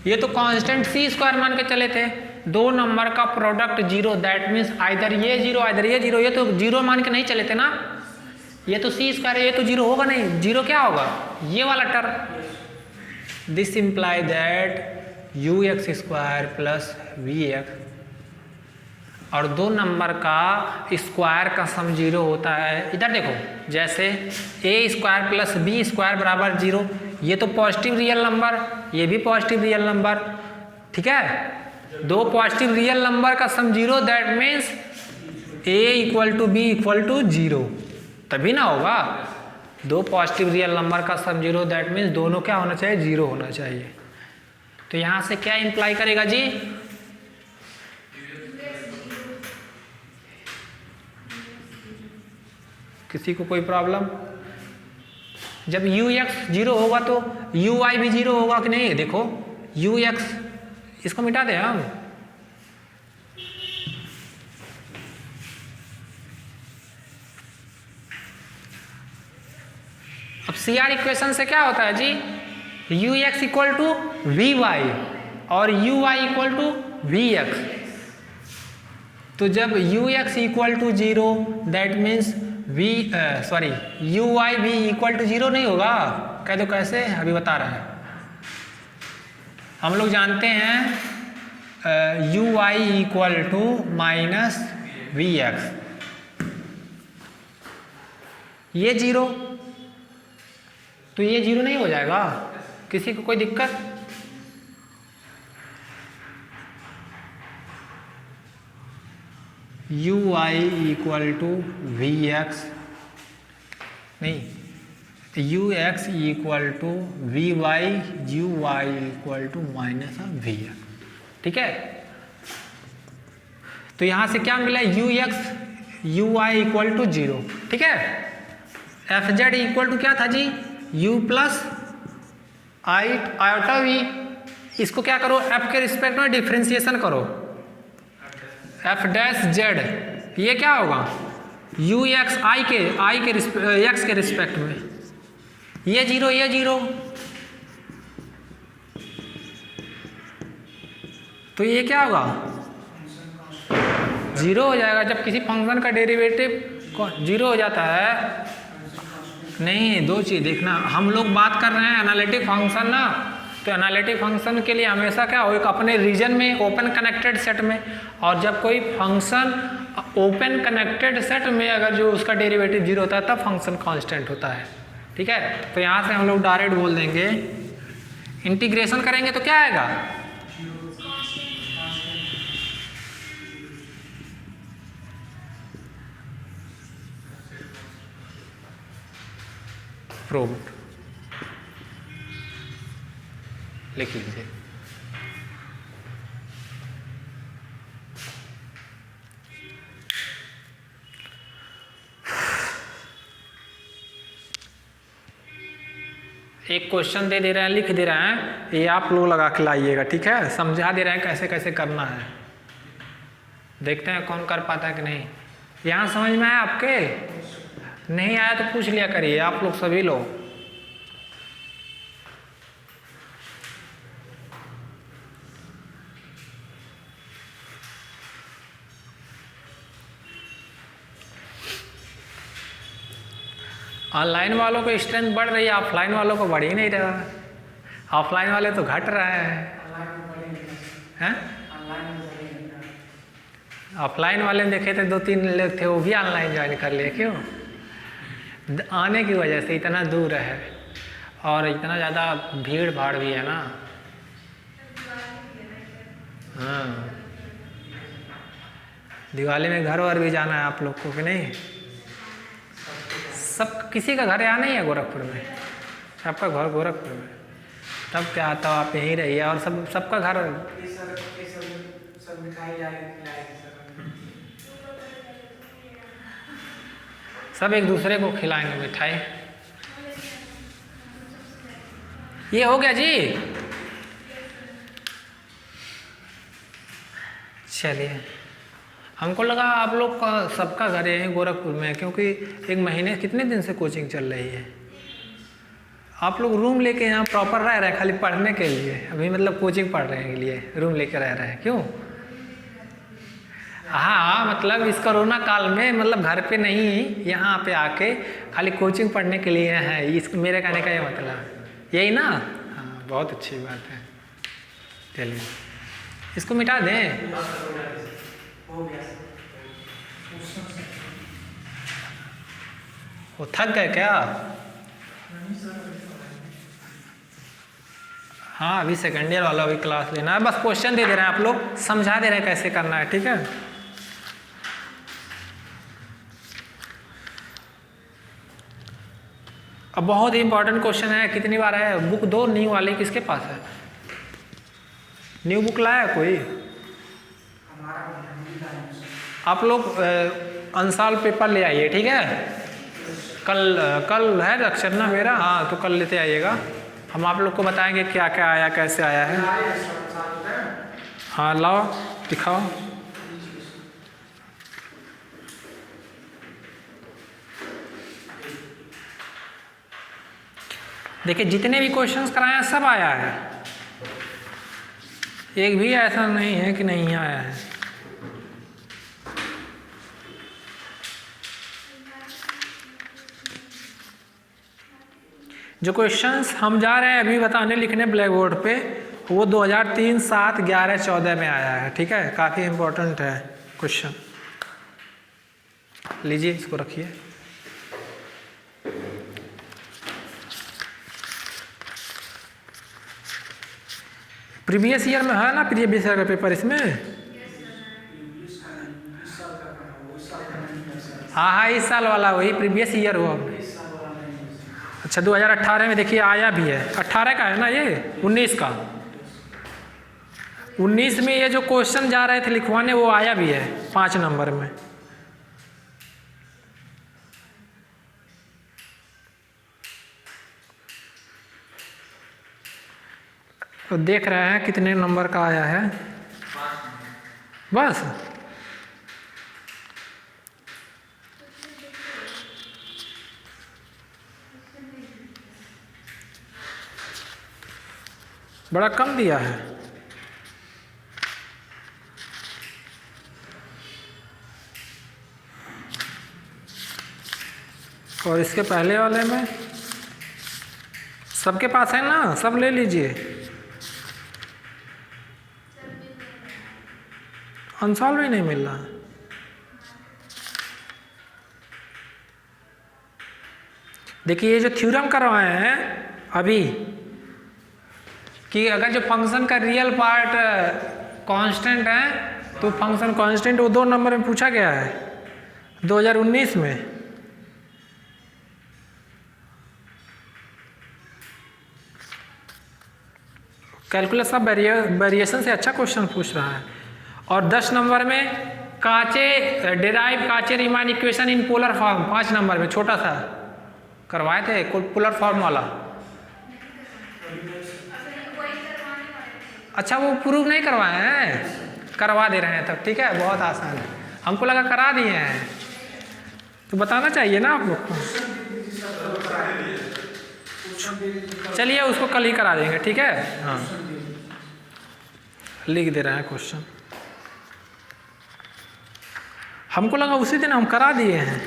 ये तो कांस्टेंट c² मान के चले थे। दो नंबर का प्रोडक्ट 0, दैट मीन्स आइदर ये 0 आइदर ये 0। ये तो 0 मान के नहीं चले थे ना, ये तो c² है, ये तो 0 होगा नहीं। 0 क्या होगा, ये वाला term. This imply that ux² plus vx, और दो नंबर का स्क्वायर का सम 0 होता है। इधर देखो, जैसे a² प्लस b² बराबर 0, ये तो पॉजिटिव रियल नंबर, ये भी पॉजिटिव रियल नंबर, ठीक है। दो पॉजिटिव रियल नंबर का sum 0, that means a equal to b equal to 0, तभी ना होगा। दो पॉजिटिव रियल नंबर का सम 0, दैट मीन्स दोनों क्या होना चाहिए, 0 होना चाहिए। तो यहां से क्या इंप्लाई करेगा जी, किसी को कोई प्रॉब्लम? जब ux 0 होगा तो uy भी 0 होगा कि नहीं? देखो ux, इसको मिटा दें हम। अब CR इक्वेशन से क्या होता है जी, ux इक्वल टू vy और uy इक्वल टू vx। तो जब ux equal to 0, that means uy भी इक्वल टू 0 नहीं होगा। कह दो कैसे, अभी बता रहे हैं। हम लोग जानते हैं uy equal to minus vx, ये 0, तो ये 0 नहीं हो जाएगा? किसी को कोई दिक्कत? U i equal to v x, नहीं, u x equal to v y, u y equal to minus v x, ठीक है। तो यहां से क्या मिला? U x u y equal to 0, ठीक है। एफ जेड इक्वल टू क्या था जी? U plus i iota v. इसको क्या करो? एफ के रिस्पेक्ट में डिफ्रेंसिएशन करो, एफ डैश जेड, ये क्या होगा? यू एक्स आई के एक्स के रिस्पेक्ट में, ये 0 ये 0, तो ये क्या होगा? 0 हो जाएगा। जब किसी फंक्शन का डेरिवेटिव 0 हो जाता है, नहीं, दो चीज़ देखना, हम लोग बात कर रहे हैं एनालिटिक फंक्शन ना, तो एनालिटिक फंक्शन के लिए हमेशा क्या हो? एक अपने रीजन में ओपन कनेक्टेड सेट में, और जब कोई फंक्शन ओपन कनेक्टेड सेट में अगर जो उसका डेरिवेटिव 0 होता है तब फंक्शन कांस्टेंट होता है, ठीक है। तो यहाँ से हम लोग डायरेक्ट बोल देंगे, इंटीग्रेशन करेंगे तो क्या आएगा? प्रूव्ड, लिख लीजिए। एक क्वेश्चन दे रहे हैं, लिख दे रहे हैं, ये आप लोग लगा के लाइएगा, ठीक है। समझा दे रहे हैं कैसे कैसे करना है, देखते हैं कौन कर पाता है कि नहीं। यहाँ समझ में आया आपके? नहीं आया तो पूछ लिया करिए आप लोग सभी लोग। ऑनलाइन वालों को स्ट्रेंथ बढ़ रही है, ऑफलाइन वालों को बढ़ ही नहीं रहा। ऑफलाइन वाले तो घट रहे हैं। ऑफलाइन वाले देखे थे 2-3 लोग थे, वो भी ऑनलाइन ज्वाइन कर लिए। क्यों? आने की वजह से, इतना दूर है और इतना ज़्यादा भीड़ भाड़ भी है ना। हाँ, दिवाली में घर वर भी जाना है आप लोग को कि नहीं? सब किसी का घर यहाँ नहीं है गोरखपुर में, सबका घर गोरखपुर में, तब क्या आता हो आप यहीं रहिए। और सबका घर सब एक दूसरे को खिलाएंगे मिठाई। ये हो गया जी, चलिए। हमको लगा आप लोग का सबका घर है गोरखपुर में, क्योंकि एक महीने कितने दिन से कोचिंग चल रही है। आप लोग रूम लेके यहाँ प्रॉपर रह रहे हैं खाली पढ़ने के लिए, अभी मतलब कोचिंग पढ़ रहे हैं के लिए रूम लेके रह रहे हैं। क्यों? हाँ, मतलब इस कोरोना काल में मतलब घर पे नहीं, यहाँ पे आके खाली कोचिंग पढ़ने के लिए है। इस मेरे कहने का ये मतलब यही ना। हाँ, बहुत अच्छी बात है। चलिए इसको मिटा दें। वो थक गए क्या? हाँ, अभी सेकेंड ईयर वाला अभी क्लास लेना है, बस क्वेश्चन दे दे रहे हैं, आप लोग समझा दे रहे हैं कैसे करना है, ठीक है। अब बहुत ही इंपॉर्टेंट क्वेश्चन है, कितनी बार है, बुक दो न्यू वाली किसके पास है? न्यू बुक लाया कोई? आप लोग अंसाल पेपर ले आइए, ठीक है। कल है लेक्चर ना मेरा, हाँ, तो कल लेते आइएगा। हम आप लोग को बताएंगे क्या क्या आया, कैसे आया है। हाँ, लाओ दिखाओ। देखिए जितने भी क्वेश्चंस कराए हैं सब आया है, एक भी ऐसा नहीं है कि नहीं आया है। जो क्वेश्चंस हम जा रहे हैं अभी बताने लिखने ब्लैक बोर्ड पे, वो 2003, 7, 11, 14 में आया है, ठीक है। काफ़ी इम्पोर्टेंट है क्वेश्चन। लीजिए इसको रखिए। प्रीवियस ईयर में है ना, प्रीवियस ईयर का पेपर इसमें। हाँ हाँ, इस साल वाला वही प्रीवियस ईयर हुआ। अच्छा 2018 में देखिए आया भी है, 18 का है ना ये, 19 का। 19 में ये जो क्वेश्चन जा रहे थे लिखवाने वो आया भी है 5 नंबर में। तो देख रहे हैं कितने नंबर का आया है बस। बड़ा कम दिया है। और इसके पहले वाले में सबके पास है ना, सब ले लीजिए। अनसॉल्व ही नहीं मिल रहा। देखिए ये जो थ्योरम करवाए हैं अभी कि अगर जो फंक्शन का रियल पार्ट कांस्टेंट है तो फंक्शन कांस्टेंट, वो 2 नंबर में पूछा गया है 2019 में। कैलकुलस का वेरिएशन से अच्छा क्वेश्चन पूछ रहा है। और 10 नंबर में काचे डिराइव काचे Riemann equation in polar form, 5 number में छोटा सा करवाए थे पोलर फॉर्म वाला। अच्छा वो प्रूव नहीं करवाए हैं, करवा दे रहे हैं तब ठीक है, बहुत आसान है। हमको लगा करा दिए हैं तो बताना चाहिए ना आप लोग को। चलिए उसको कल ही करा देंगे ठीक है। हाँ लिख दे रहे हैं क्वेश्चन, हमको लगा उसी दिन हम करा दिए हैं।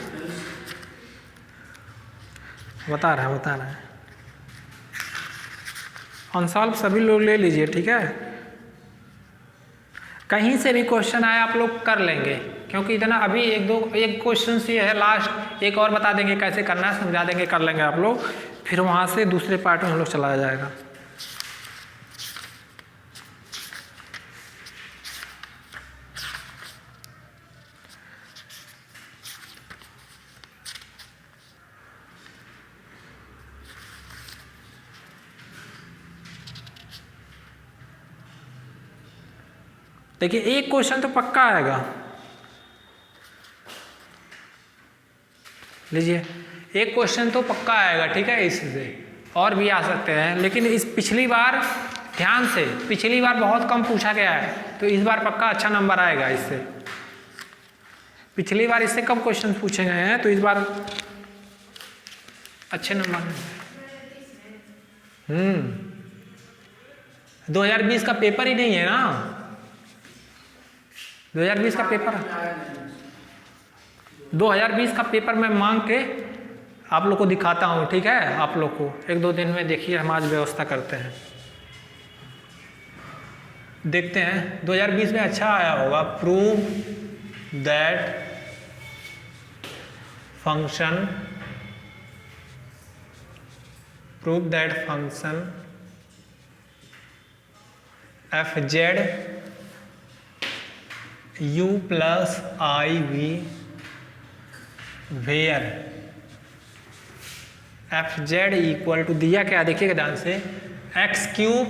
बता रहा है अनसॉल्व सभी लोग ले लीजिए ठीक है। कहीं से भी क्वेश्चन आए आप लोग कर लेंगे, क्योंकि इतना अभी एक क्वेश्चन से है लास्ट, एक और बता देंगे कैसे करना है, समझा देंगे, कर लेंगे आप लोग, फिर वहाँ से दूसरे पार्ट में हम लोग चलाया जाएगा। देखिए एक क्वेश्चन तो पक्का आएगा, लीजिए एक क्वेश्चन तो पक्का आएगा ठीक है। इससे और भी आ सकते हैं, लेकिन इस पिछली बार ध्यान से, पिछली बार बहुत कम पूछा गया है तो इस बार पक्का अच्छा नंबर आएगा इससे। पिछली बार इससे कम क्वेश्चन पूछे गए हैं तो इस बार अच्छे नंबर। 2020 का पेपर ही नहीं है ना, 2020 का पेपर, 2020 का पेपर मैं मांग के आप लोग को दिखाता हूँ ठीक है। आप लोग को 1-2 दिन में देखिए, हम आज व्यवस्था करते हैं, देखते हैं 2020 में अच्छा आया होगा। Prove that function f z u plus i v where f z equal to दिया क्या, देखिएगा ध्यान से, x cube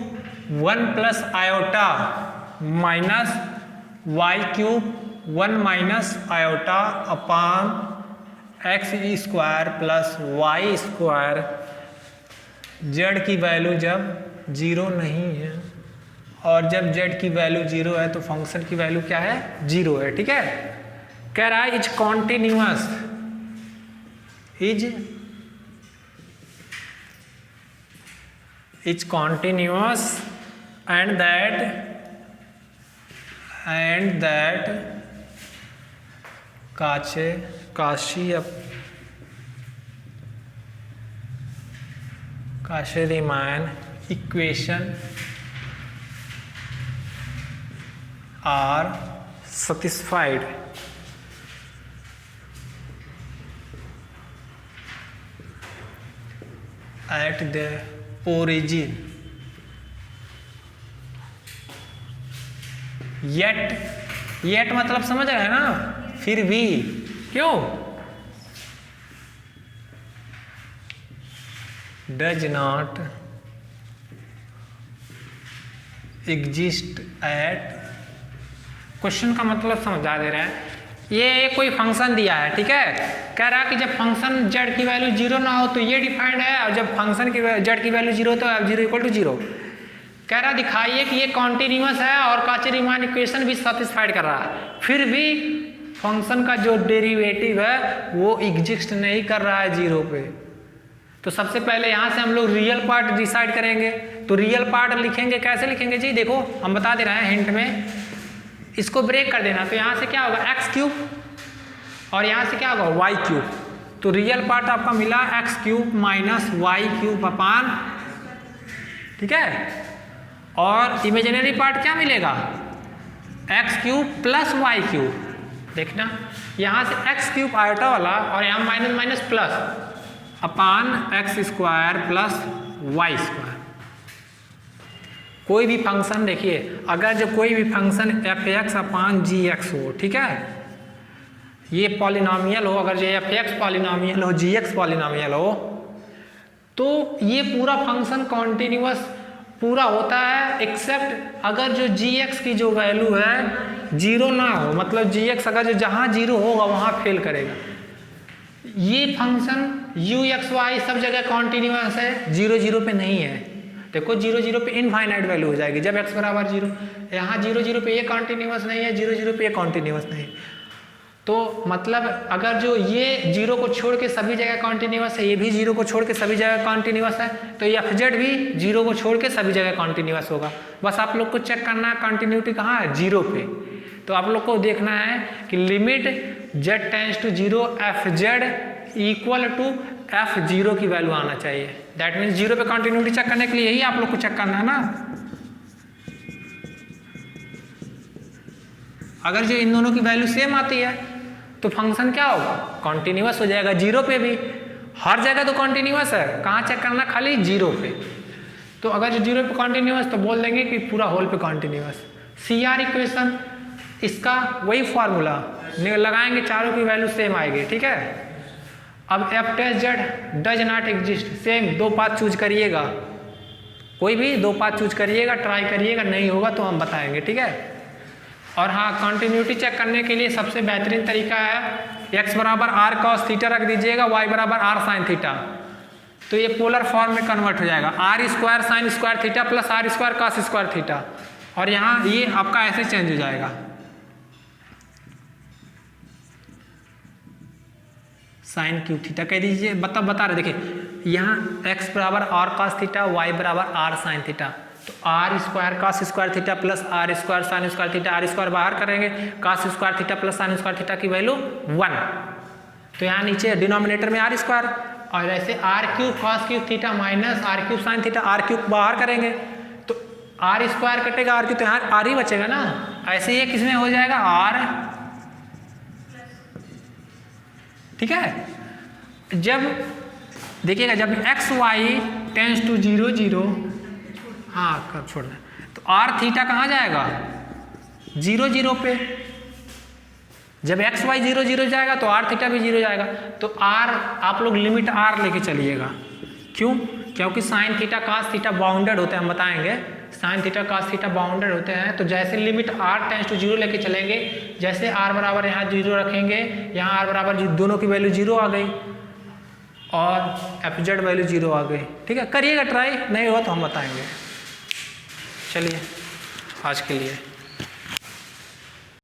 1 plus iota minus y cube 1 minus iota upon x square plus y square. Z की वैल्यू जब 0 नहीं है, और जब z की वैल्यू 0 है तो फंक्शन की वैल्यू क्या है, 0 है ठीक है। कह रहा है is continuous, is continuous and that Cauchy-Riemann equation are satisfied at the origin yet मतलब समझ रहे हैं ना, फिर भी, क्यों, does not exist at, question का मतलब समझा दे रहा है। ये कोई फंक्शन दिया है, ठीक है, कह रहा है कि जब फंक्शन z की वैल्यू 0 ना हो तो ये डिफाइंड है, और जब फंक्शन की z की वैल्यू 0 तो f0 इक्वल टू 0। कह रहा दिखाइए कि ये कॉन्टिन्यूअस है और काची-रीमान इक्वेशन भी सेटिस्फाइड कर रहा है, फिर भी फंक्शन का जो डेरिवेटिव है वो एग्जिस्ट नहीं कर रहा है 0 पे। तो सबसे पहले यहाँ से हम लोग रियल पार्ट डिसाइड करेंगे। तो रियल पार्ट लिखेंगे, कैसे लिखेंगे जी, देखो हम बता दे रहे हैं हिंट में, इसको ब्रेक कर देना। तो यहाँ से क्या होगा एक्स क्यूब और यहाँ से क्या होगा वाई क्यूब। तो रियल पार्ट आपका मिला x cube minus y cube upon, ठीक है, और इमेजिनरी पार्ट क्या मिलेगा x cube plus y cube. देखना यहाँ से एक्स क्यूब आयोटा वाला और यहाँ minus minus plus upon x square plus y square. कोई भी फंक्शन देखिए, अगर जो कोई भी function f x upon g x हो, ठीक है, ये पॉलिनॉमियल हो, अगर जो एफ एक्स पॉलिनॉमियल हो, जी एक्स पॉलिनॉमियल हो, तो ये पूरा फंक्शन कॉन्टिन्यूअस पूरा होता है, एक्सेप्ट अगर जो जी एक्स की जो वैल्यू है 0 ना हो, मतलब जी एक्स अगर जो जहाँ 0 होगा वहाँ फेल करेगा। ये फंक्शन यू एक्स वाई सब जगह कॉन्टिन्यूअस है, 0 0 पे नहीं है। देखो 0 0 पे इनफाइनाइट वैल्यू हो जाएगी जब x बराबर 0। यहाँ 0 0 पे ये कॉन्टिन्यूअस नहीं है, 0 0 पे ये कॉन्टिन्यूअस नहीं। तो मतलब अगर जो ये 0 को छोड़ के सभी जगह कॉन्टिन्यूअस है, ये भी 0 को छोड़ के सभी जगह कॉन्टिन्यूअस है, तो ये एफ भी 0 को छोड़ के सभी जगह कॉन्टिन्यूअस होगा। बस आप लोग को चेक करना है कॉन्टिन्यूटी कहाँ है, 0 पे। तो आप लोग को देखना है कि limit z tends to 0 f z equal to f0 की वैल्यू आना चाहिए। दैट मीन्स 0 पे कंटिन्यूटी चेक करने के लिए यही आप लोग को चेक करना है ना। अगर जो इन दोनों की वैल्यू सेम आती है तो फंक्शन क्या होगा, कॉन्टिन्यूअस हो जाएगा। 0 पे भी हर जगह तो कॉन्टिन्यूअस है, कहाँ चेक करना, खाली 0 पे। तो अगर जो 0 पे कॉन्टिन्यूअस तो बोल देंगे कि पूरा होल पे कॉन्टिन्यूअस। CR इक्वेशन इसका वही फॉर्मूला लगाएंगे, चारों की वैल्यू सेम आएगी, ठीक है। अब f test z does not exist, same 2 path choose करिएगा, कोई भी 2 पाथ चूज करिएगा, ट्राई करिएगा, नहीं होगा तो हम बताएंगे, ठीक है। और हाँ, कंटिन्यूटी चेक करने के लिए सबसे बेहतरीन तरीका है x बराबर आर कॉस थीटा रख दीजिएगा, y बराबर आर साइन थीटा, तो ये पोलर फॉर्म में कन्वर्ट हो जाएगा, r square sine square theta plus r square cos square theta, और यहाँ ये आपका ऐसे चेंज हो जाएगा। साइन क्यूब थीटा कह दीजिए, बता रहे देखिए, यहाँ x बराबर आर कॉस थीटा, y बराबर आर साइन थीटा, तो r square cos square theta plus r square sine square theta, r square बाहर करेंगे, cos square theta plus sine square theta की वैल्यू 1, तो यहाँ नीचे डिनोमिनेटर में आर स्क्वायर, और ऐसे r cube cos cube theta minus r cube sine theta, r cube बाहर करेंगे तो आर स्क्वायर कटेगा, आर क्यूब, तो यहाँ आर ही बचेगा ना। ऐसे ये किसमें हो जाएगा, आर, ठीक है। जब देखिएगा जब एक्स वाई टेंस टू 0 0, हाँ कब छोड़ दें, तो आर थीटा कहाँ जाएगा 0 0 पे, जब एक्स वाई 0 0 जाएगा तो आर थीटा भी 0 जाएगा। तो आर आप लोग लिमिट आर लेके चलिएगा, क्यों, क्योंकि sine theta cos theta bounded होते हैं, हम बताएंगे sine theta cos theta bounded होते हैं। तो जैसे लिमिट आर टेंस टू 0 लेके चलेंगे, जैसे आर बराबर यहाँ 0 रखेंगे, यहाँ आर बराबर दोनों की वैल्यू 0 आ गई और एफ जेड वैल्यू 0 आ गई, ठीक है। करिएगा ट्राई, नहीं हुआ तो हम बताएंगे। चलिए आज के लिए।